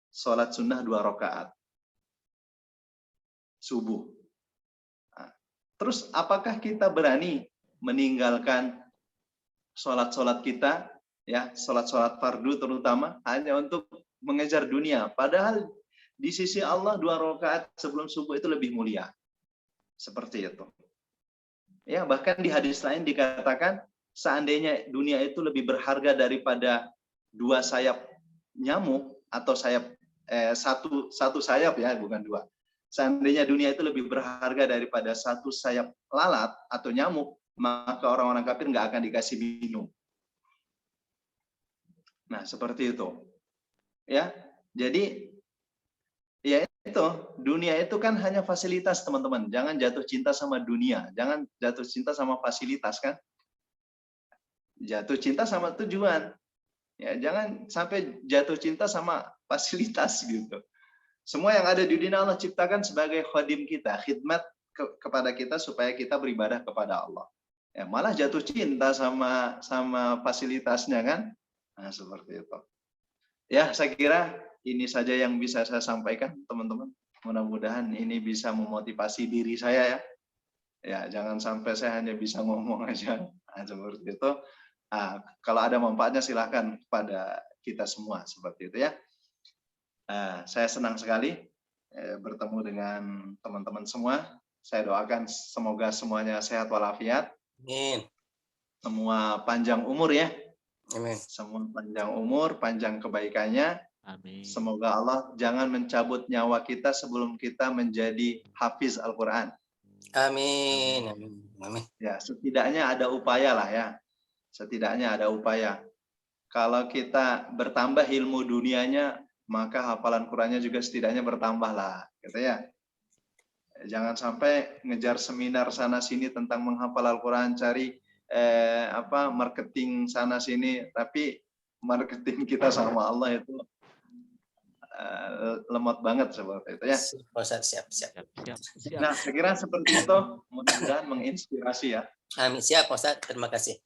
sholat sunnah 2 rakaat subuh. Nah, terus apakah kita berani meninggalkan sholat-sholat kita, ya, sholat-sholat fardu terutama, hanya untuk mengejar dunia? Padahal di sisi Allah 2 rakaat sebelum subuh itu lebih mulia. Seperti itu. Ya, bahkan di hadis lain dikatakan, seandainya dunia itu lebih berharga daripada 2 sayap nyamuk atau sayap satu sayap ya, bukan dua. Seandainya dunia itu lebih berharga daripada satu sayap lalat atau nyamuk, maka orang-orang kafir nggak akan dikasih minum. Nah, seperti itu. Ya, jadi ya itu, dunia itu kan hanya fasilitas, teman-teman. Jangan jatuh cinta sama dunia, jangan jatuh cinta sama fasilitas kan. Jatuh cinta sama tujuan. Ya, jangan sampai jatuh cinta sama fasilitas gitu. Semua yang ada di dunia Allah ciptakan sebagai khadim kita, khidmat kepada kita supaya kita beribadah kepada Allah. Ya, malah jatuh cinta sama fasilitasnya kan. Nah, seperti itu. Ya, saya kira ini saja yang bisa saya sampaikan, teman-teman. Mudah-mudahan ini bisa memotivasi diri saya ya. Ya, jangan sampai saya hanya bisa ngomong aja. Nah, seperti itu. Nah, kalau ada manfaatnya silahkan pada kita semua seperti itu ya. Saya senang sekali bertemu dengan teman-teman semua. Saya doakan semoga semuanya sehat walafiat. Amin. Semua panjang umur ya. Amin. Semua panjang umur, panjang kebaikannya. Amin. Semoga Allah jangan mencabut nyawa kita sebelum kita menjadi hafiz Al-Quran. Amin. Amin. Amin. Ya, setidaknya ada upaya lah ya. Setidaknya ada upaya. Kalau kita bertambah ilmu dunianya, maka hafalan Qurannya juga setidaknya bertambah lah, gitu ya. Jangan sampai ngejar seminar sana sini tentang menghafal Al-Quran, cari marketing sana sini, tapi marketing kita sama Allah itu lemot banget seperti itu ya. Siap. Nah, saya kira seperti itu, mudah-mudahan menginspirasi ya. Amin. Siap, Ustaz. Terima kasih.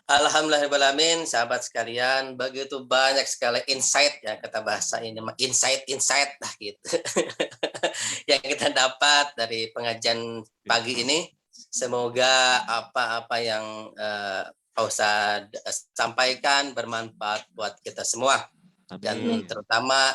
Alhamdulillahirrahmanirrahim, sahabat sekalian, begitu banyak sekali insight yang kata bahasa ini, insight lah gitu. yang kita dapat dari pengajian pagi ini. Semoga apa-apa yang Pak Ustadz sampaikan bermanfaat buat kita semua. Dan terutama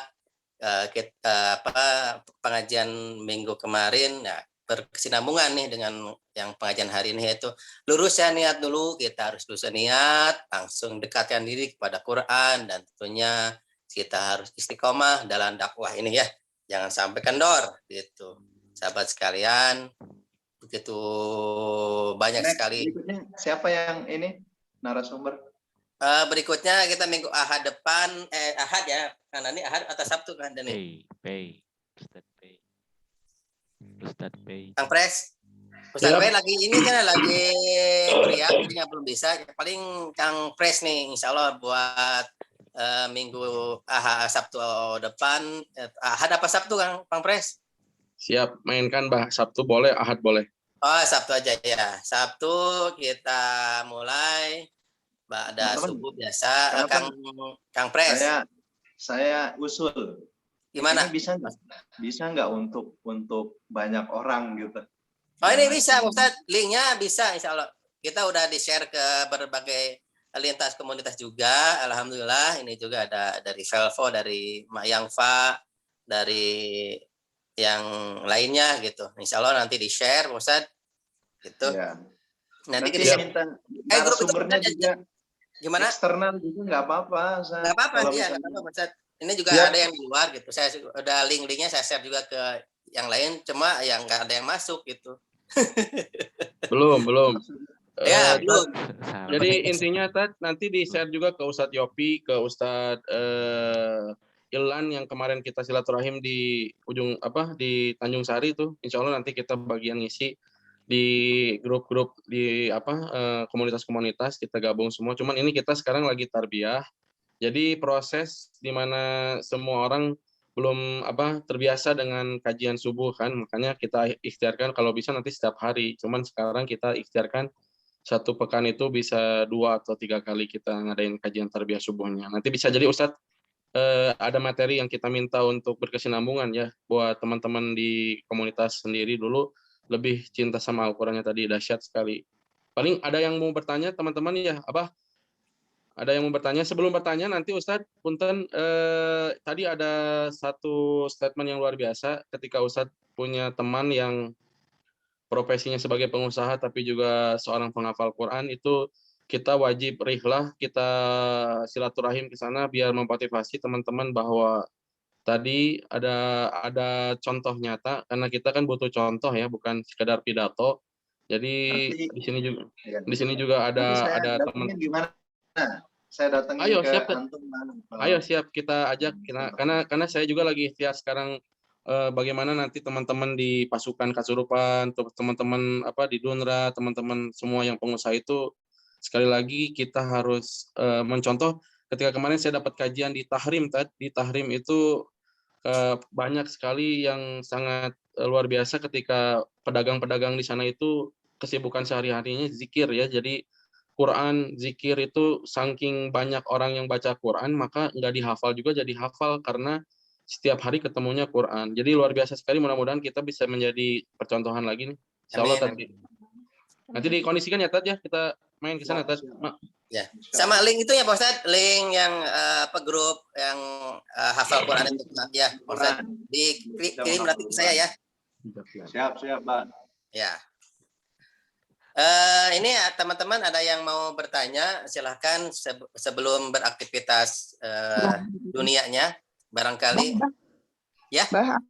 pengajian minggu kemarin ya, berkesinambungan nih dengan yang pengajian hari ini, yaitu luruskan niat dulu. Kita harus luruskan niat, langsung dekatkan diri kepada Quran, dan tentunya kita harus istiqomah dalam dakwah ini ya, jangan sampai kendor gitu. Sahabat sekalian, begitu banyak sekali. Berikutnya siapa yang ini narasumber? Berikutnya kita minggu Ahad depan, Ahad ya, karena ini Ahad atau Sabtu kan, dan Ustadz Pei. Kang Pres, Ustadz Pei lagi ini kan lagi beriak, jadi belum bisa. Paling Kang Pres nih, insya Allah buat minggu Sabtu depan. Ahad apa Sabtu Kang Pres? Siap, mainkan Bah. Sabtu boleh, Ahad boleh. Oh, Sabtu aja ya. Sabtu kita mulai ada subuh biasa. Kang Pres. Saya usul. Gimana? Ini bisa nggak untuk banyak orang gitu? Oh, ini bisa, Ustaz. Linknya bisa, insya Allah. Kita udah di-share ke berbagai lintas komunitas juga. Alhamdulillah, ini juga ada dari Velvo, dari Mak Yangfa, dari yang lainnya gitu. Insya Allah nanti di-share, Ustaz. Gitu. Ya. Nanti kita minta narasumbernya juga gimana? Eksternal juga nggak apa-apa. Nggak apa-apa, iya, nggak apa-apa, Ustaz. Ini juga ada yang di luar gitu. Saya udah link-linknya saya share juga ke yang lain, cuma yang nggak ada yang masuk gitu. Belum. Ya, belum. Jadi intinya nanti di-share juga ke Ustadz Yopi, ke Ustadz Ilan yang kemarin kita silaturahim di di Tanjung Sari itu. Insya Allah nanti kita bagian ngisi di grup-grup di komunitas-komunitas, kita gabung semua. Cuman ini kita sekarang lagi tarbiyah. Jadi proses di mana semua orang belum terbiasa dengan kajian subuh kan, makanya kita ikhtiarkan kalau bisa nanti setiap hari. Cuman sekarang kita ikhtiarkan satu pekan itu bisa 2 atau 3 kali kita ngadain kajian tarbiyah subuhnya. Nanti bisa jadi Ustadz ada materi yang kita minta untuk berkesinambungan ya buat teman-teman di komunitas sendiri dulu lebih cinta sama Al-Qur'annya tadi, dahsyat sekali. Paling ada yang mau bertanya teman-teman ya, ada yang mau bertanya? Sebelum bertanya nanti Ustadz, punten tadi ada satu statement yang luar biasa ketika Ustadz punya teman yang profesinya sebagai pengusaha tapi juga seorang penghafal Quran, itu kita wajib rihlah, kita silaturahim ke sana biar memotivasi teman-teman bahwa tadi ada contoh nyata, karena kita kan butuh contoh ya, bukan sekedar pidato. Jadi Nanti, di sini juga nanti saya ada teman. datengin gimana? Saya datengin Ayo ke siap, antum mana? ayo siap kita ajak, karena saya juga lagi ikhtiar sekarang bagaimana nanti teman-teman di pasukan Kasurupan, teman-teman di Dunra, teman-teman semua yang pengusaha itu, sekali lagi kita harus mencontoh. Ketika kemarin saya dapat kajian di Tahrim itu banyak sekali yang sangat luar biasa ketika pedagang-pedagang di sana itu kesibukan sehari-harinya zikir ya. Jadi Quran, zikir itu saking banyak orang yang baca Quran, maka nggak dihafal juga jadi hafal karena setiap hari ketemunya Quran. Jadi luar biasa sekali, mudah-mudahan kita bisa menjadi percontohan lagi nih. Insya Allah tadi. Nanti dikondisikan ya Tad ya, kita main ke sana Tad. Ya. Sama link itu ya Pak Ustadz, link yang grup yang hafal Quran itu ya Pak Ustadz, dikirim nanti ke saya ya. Siap, Pak. Ya. Ini ya teman-teman ada yang mau bertanya, silahkan sebelum beraktivitas dunianya barangkali. Ya. Siap.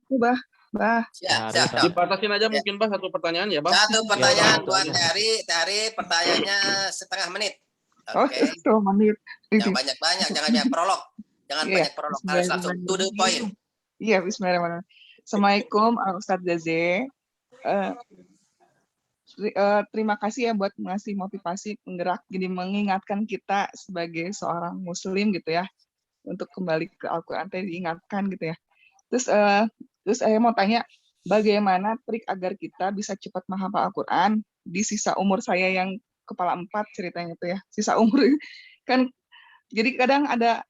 Dibatasin aja mungkin Pak satu pertanyaan ya Pak. Satu pertanyaan buat Tari, pertanyaannya setengah menit. Oke. Setengah menit. Jangan banyak-banyak, jangan banyak prolog. Banyak prolog, harus langsung to the point. Iya, bismillahirrahmanirrahim. Assalamualaikum Ustadz Jaze. Terima kasih ya buat ngasih motivasi penggerak, jadi mengingatkan kita sebagai seorang muslim gitu ya, untuk kembali ke Al-Quran diingatkan gitu ya. Terus saya mau tanya, bagaimana trik agar kita bisa cepat menghafal Al-Quran di sisa umur saya yang kepala 4 ceritanya itu ya, sisa umur kan. Jadi kadang ada,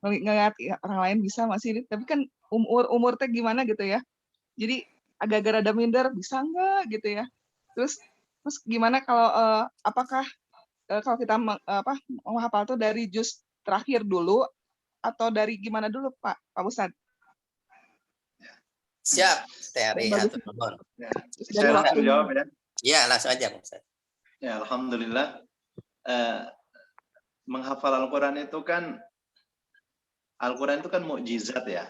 ngeliat orang lain bisa masih, tapi kan umur teh gimana gitu ya. Jadi agak-agak ada minder, bisa nggak gitu ya. Terus gimana kalau apakah kalau kita menghafal itu dari juz terakhir dulu atau dari gimana dulu Pak Ustadz? Siap, Tari. Saya langsung jawab ya. Ya, langsung aja Pak Ustadz. Ya, alhamdulillah. Menghafal Al-Quran itu kan mukjizat ya.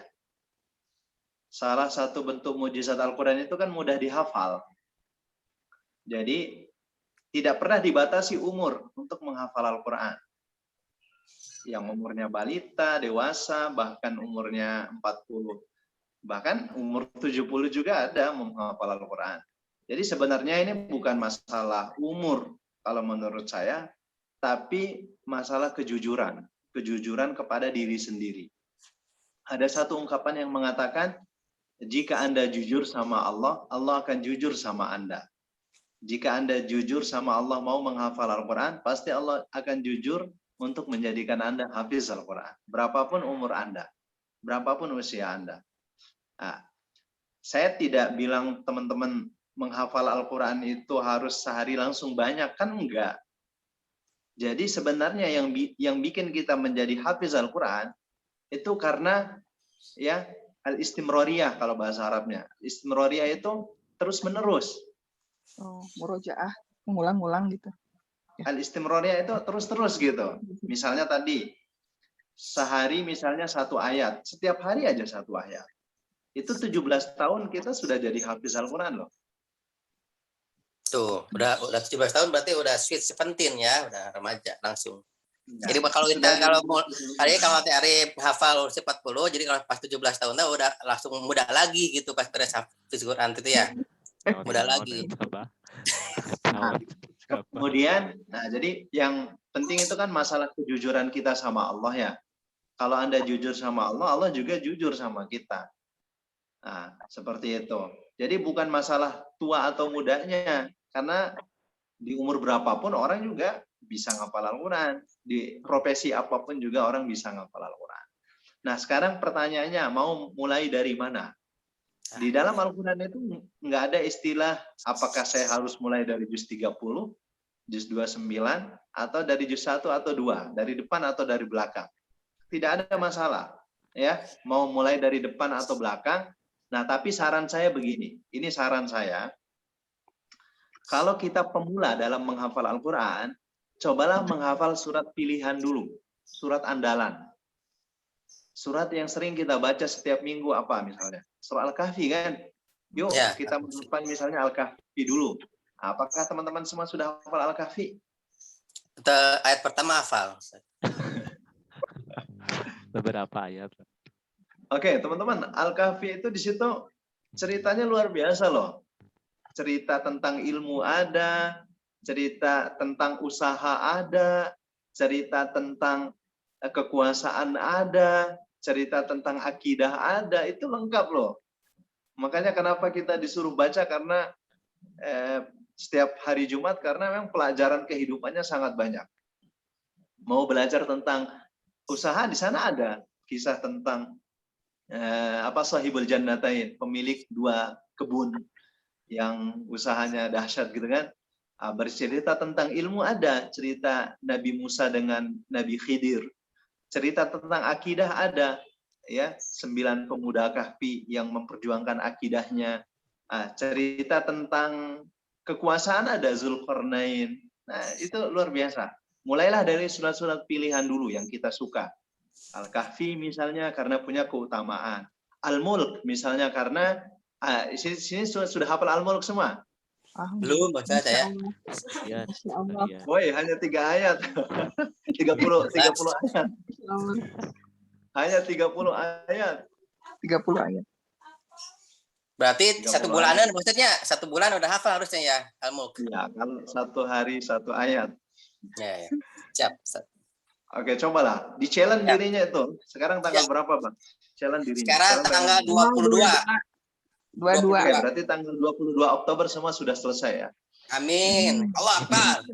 Salah satu bentuk mukjizat Al-Quran itu kan mudah dihafal. Jadi tidak pernah dibatasi umur untuk menghafal Al-Quran. Yang umurnya balita, dewasa, bahkan umurnya 40. Bahkan umur 70 juga ada menghafal Al-Quran. Jadi sebenarnya ini bukan masalah umur kalau menurut saya, tapi masalah kejujuran. Kejujuran kepada diri sendiri. Ada satu ungkapan yang mengatakan, jika Anda jujur sama Allah, Allah akan jujur sama Anda. Jika Anda jujur sama Allah mau menghafal Al-Quran, pasti Allah akan jujur untuk menjadikan Anda hafiz Al-Quran. Berapapun umur Anda, berapapun usia Anda. Nah, saya tidak bilang teman-teman menghafal Al-Quran itu harus sehari langsung banyak, kan enggak. Jadi sebenarnya yang bikin kita menjadi hafiz Al-Quran itu karena ya al-istimroriyah kalau bahasa Arabnya. Istimroriyah itu terus-menerus. Murojaah, mengulang-ulang gitu. Al-istimroriyah itu terus-terus gitu. Misalnya tadi, sehari misalnya 1 ayat. Setiap hari aja 1 ayat. Itu 17 tahun kita sudah jadi hafiz Al-Quran loh. Tuh, udah 17 tahun berarti udah sweet 17 ya, udah remaja langsung. Nah, jadi kalau Tari hafal 40, jadi kalau pas 17 tahun udah langsung muda lagi gitu pas beres hafiz Quran itu ya. Mudah lagi. Kemudian, jadi yang penting itu kan masalah kejujuran kita sama Allah ya. Kalau Anda jujur sama Allah, Allah juga jujur sama kita. Nah, seperti itu. Jadi bukan masalah tua atau mudanya, karena di umur berapapun orang juga bisa ngapal Al-Quran. Di profesi apapun juga orang bisa ngapal Al-Quran. Nah, sekarang pertanyaannya, mau mulai dari mana? Di dalam Al-Quran itu nggak ada istilah apakah saya harus mulai dari juz 30, juz 29, atau dari juz 1 atau 2, dari depan atau dari belakang. Tidak ada masalah. Ya, mau mulai dari depan atau belakang. Nah, tapi saran saya begini, ini saran saya. Kalau kita pemula dalam menghafal Al-Quran, cobalah menghafal surat pilihan dulu, surat andalan. surat yang sering kita baca setiap minggu apa misalnya? Surah Al-Kahfi kan? Yuk Ya. kita menghafal misalnya Al-Kahfi dulu. Apakah teman-teman semua sudah hafal Al-Kahfi? Ayat pertama hafal. Beberapa ayat. Oke, teman-teman, Al-Kahfi itu di situ ceritanya luar biasa loh. Cerita tentang ilmu ada, cerita tentang usaha ada, cerita tentang kekuasaan ada, cerita tentang akidah ada, itu lengkap loh. Makanya kenapa kita disuruh baca karena setiap hari Jumat karena memang pelajaran kehidupannya sangat banyak. Mau belajar tentang usaha di sana ada kisah tentang sahibul jannatain, pemilik 2 kebun yang usahanya dahsyat gitu kan. Bercerita tentang ilmu ada, cerita Nabi Musa dengan Nabi Khidir. Cerita tentang akidah ada, ya, 9 pemuda Kahfi yang memperjuangkan akidahnya. Cerita tentang kekuasaan ada Zulkarnain. Nah, itu luar biasa. Mulailah dari surat-surat pilihan dulu yang kita suka. Al-Kahfi misalnya karena punya keutamaan. Al-Mulk misalnya karena sini sudah hafal Al-Mulk semua. Belum baca saya. Ya, Masya Allah. ya. Woi, hanya 3 ayat. 30 ayat. Hanya 30 ayat. 30 ayat. Berarti 30 1 bulanan maksudnya 1 bulan udah hafal harusnya ya Al-Mulk. Ya, kan 1 hari 1 ayat. Ya, ya. Siap. Oke, cobalah. Di challenge Ya. dirinya itu. Sekarang tanggal berapa, Bang? Challenge dirinya. Sekarang tanggal 22. 22. Oke, berarti tanggal 22 Oktober semua sudah selesai ya. Amin. Allah Akbar.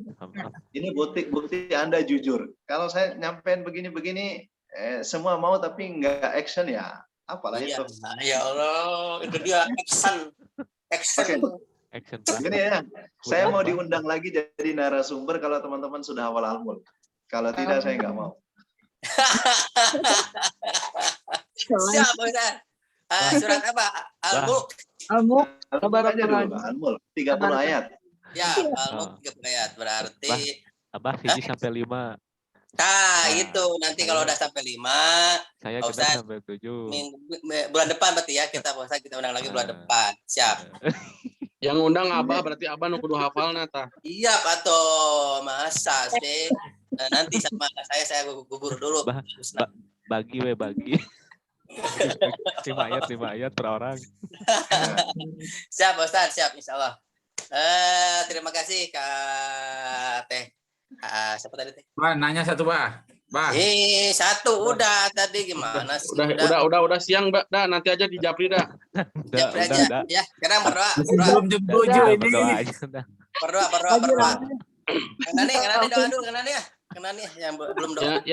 Ini bukti Anda jujur. Kalau saya nyampein begini-begini, semua mau tapi nggak action ya, apalah Iya. itu. Ya Allah, itu dia action. Action. Action. Gini ya, saya mau diundang lagi jadi narasumber kalau teman-teman sudah hafal Al-Mulk. Kalau tidak, saya nggak mau. Siap, Ustaz. Surat apa? Al-Mulk. Al-Mulk. Al-Mulk aja dulu, Pak. Al-Mulk 30 ayat. Ya, Al-Mulk 3 ayat. Berarti Abah siji sampai 5. nah, itu nanti kalau udah sampai 5 Saya Pak kita Ustaz, sampai 7. bulan depan berarti ya kita undang lagi bulan depan. Siap. Yang undang Abah berarti Abah nu kudu hafal nata. Iya, Pak To. Masa sih? Nanti sama saya gugur dulu. Bagi 5 ayat per orang. Siap, Ustaz. Siap, insya Allah. Terima kasih, Kak Teh. Siapa tadi Teh? Bah, nanya satu, Bah. Satu udah tadi gimana sih? Udah siang, Mbak. Dah, nanti aja di Japri dah. Japri aja. Ya, sekarang berdoa. Belum jam 7 ini. Berdoa. Kang Nani doa dulu, Kang Nani ya. Kang Nani yang belum doa.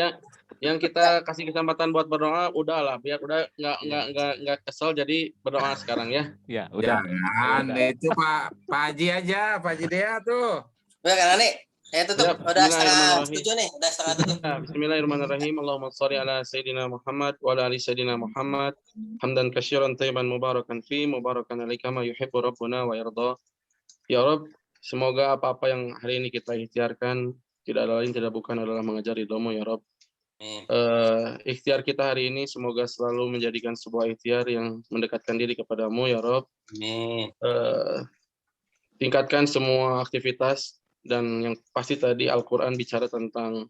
Yang kita kasih kesempatan buat berdoa udahlah, biar udah nggak kesel, jadi berdoa sekarang ya. Ya, udah. Jangan, itu Pak Haji aja, Pak Haji Dea tuh. Udah, Kang Nani. Tutup. Siap. Udah setengah Bismillahirrahmanirrahim. 7 nih. Udah setengah 7. Bismillahirrahmanirrahim. Allahumma shalli ala sayyidina Muhammad wa ala ali sayyidina Muhammad. Hamdan katsiran thayyiban mubarakan fi mubarakan alaika ma yuhibbu rabbuna wa yarda. Ya Rabb, semoga apa-apa yang hari ini kita ikhtiarkan tidak ada lain tidak bukan adalah mengejar ridho-Mu ya Rabb. Ikhtiar kita hari ini semoga selalu menjadikan sebuah ikhtiar yang mendekatkan diri kepadamu ya Rabb. Amin. Tingkatkan semua aktivitas, dan yang pasti tadi Al-Quran bicara tentang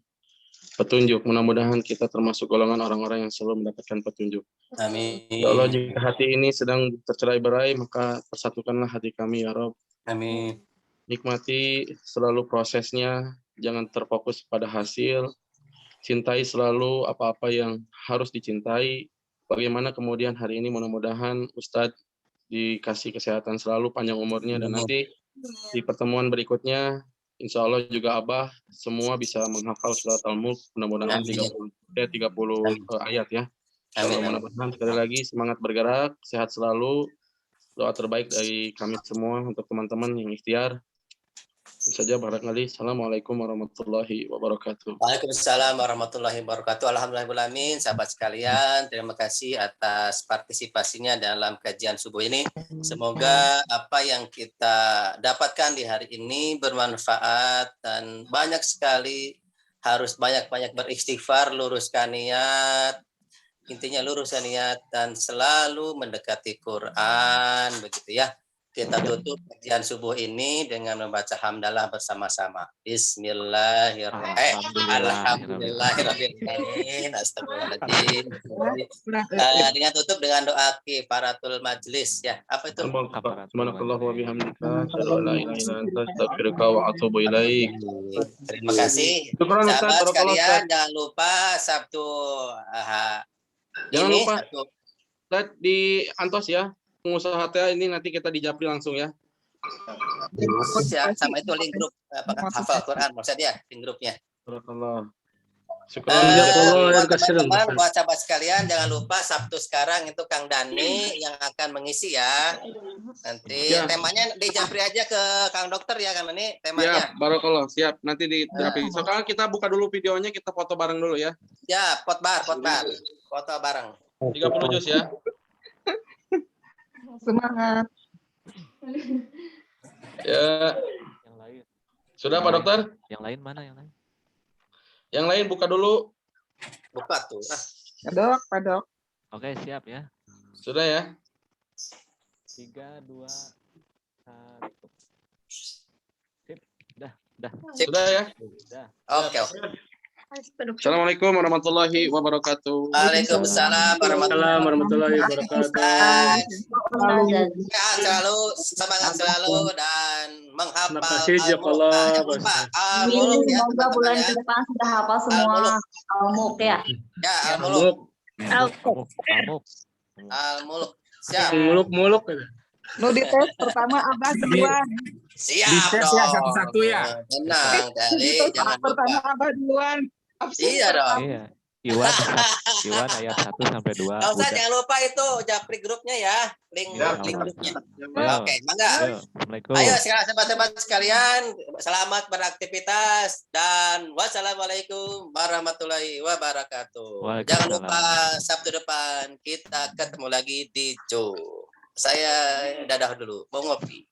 petunjuk. Mudah-mudahan kita termasuk golongan orang-orang yang selalu mendapatkan petunjuk. Amin. Ya Allah, jika hati ini sedang tercerai-berai, maka persatukanlah hati kami ya Rabb. Amin. Nikmati selalu prosesnya, jangan terfokus pada hasil. Cintai selalu apa-apa yang harus dicintai. Bagaimana kemudian hari ini mudah-mudahan Ustadz dikasih kesehatan selalu, panjang umurnya, dan nanti di pertemuan berikutnya insya Allah juga Abah semua bisa menghafal surat Al-Mulk, mudah-mudahan 30 ayat ya. Amin. Mudah-mudahan sekali lagi semangat bergerak, sehat selalu. Doa terbaik dari kami semua untuk teman-teman yang ikhtiar. Itu saja barangkali. Assalamualaikum warahmatullahi wabarakatuh. Waalaikumsalam warahmatullahi wabarakatuh. Alhamdulillahirrahmanirrahim. Sahabat sekalian, terima kasih atas partisipasinya dalam kajian subuh ini. Semoga apa yang kita dapatkan di hari ini bermanfaat, dan banyak sekali harus banyak-banyak beristighfar, luruskan niat, intinya luruskan niat dan selalu mendekati Quran, begitu ya. Kita tutup kajian subuh ini dengan membaca hamdalah bersama-sama. Alhamdulillahirrahmanirrahim. Astagfirullahaladzim. Dengan tutup dengan doa kifaratul majlis ya. Apa itu? Subhanakallah wa bihamdika asyhadu an la ilaha illa anta astaghfiruka wa atubu ilaik. Terima kasih. Syukran, Ustaz. Sahabat Barakallah, sekalian, Ustaz. jangan lupa Sabtu Jangan ini lupa. Sabtu. Ustaz di Antos ya. Pengusaha teh ini nanti kita di Japri langsung ya. Ya, sama itu link grup hafal Quran maksudnya link grupnya. Barakallah. Syukran. Buat teman-teman, buat sahabat sekalian, jangan lupa Sabtu sekarang itu Kang Dani yang akan mengisi ya. Nanti Ya. temanya di Japri aja ke Kang Dokter ya Kang Dani temanya. Ya, barakallah. Siap. Nanti di Japri. Sekarang kita buka dulu videonya, kita foto bareng dulu ya. Ya, pot bar. Foto bareng. 30 juz ya. Semangat. Ya. Yang lain. Sudah Pak Dokter? Yang lain mana yang lain? Yang lain buka dulu. Buka tuh. Padok. Oke, siap ya. Sudah ya? 3, 2, 1. Sip. Dah. Sip. Sudah ya? Udah. Oke. Assalamualaikum warahmatullahi wabarakatuh. Waalaikumsalam warahmatullahi wabarakatuh. Sehat selalu, semangat selalu dan menghafal Al-Muluk. Jangan lupa Al-Muluk ya Semoga teman-teman bulan ya. depan sudah hafal semua Al-Muluk ya. Ya, Al-Muluk. Amuk. Al-Muluk. Siap. Muluk-muluk. Nu dites pertama Abah duluan. Siap Dites dong. ya, satu-satu ya. Tenang, Dali, jangan Pertama lupa. Abah duluan. Absen Iya dong. Iya. Iwan ayat 1 sampai 2. Nggak usah, Udah. jangan lupa itu Japri grupnya ya. Link grupnya. Ayo. Oke, mangga. Ayo. Assalamualaikum. Ayo sekarang sahabat-sahabat sekalian, selamat beraktivitas dan wassalamualaikum warahmatullahi wabarakatuh. Jangan lupa Sabtu depan kita ketemu lagi di Jo. Saya dadah dulu, mau ngopi.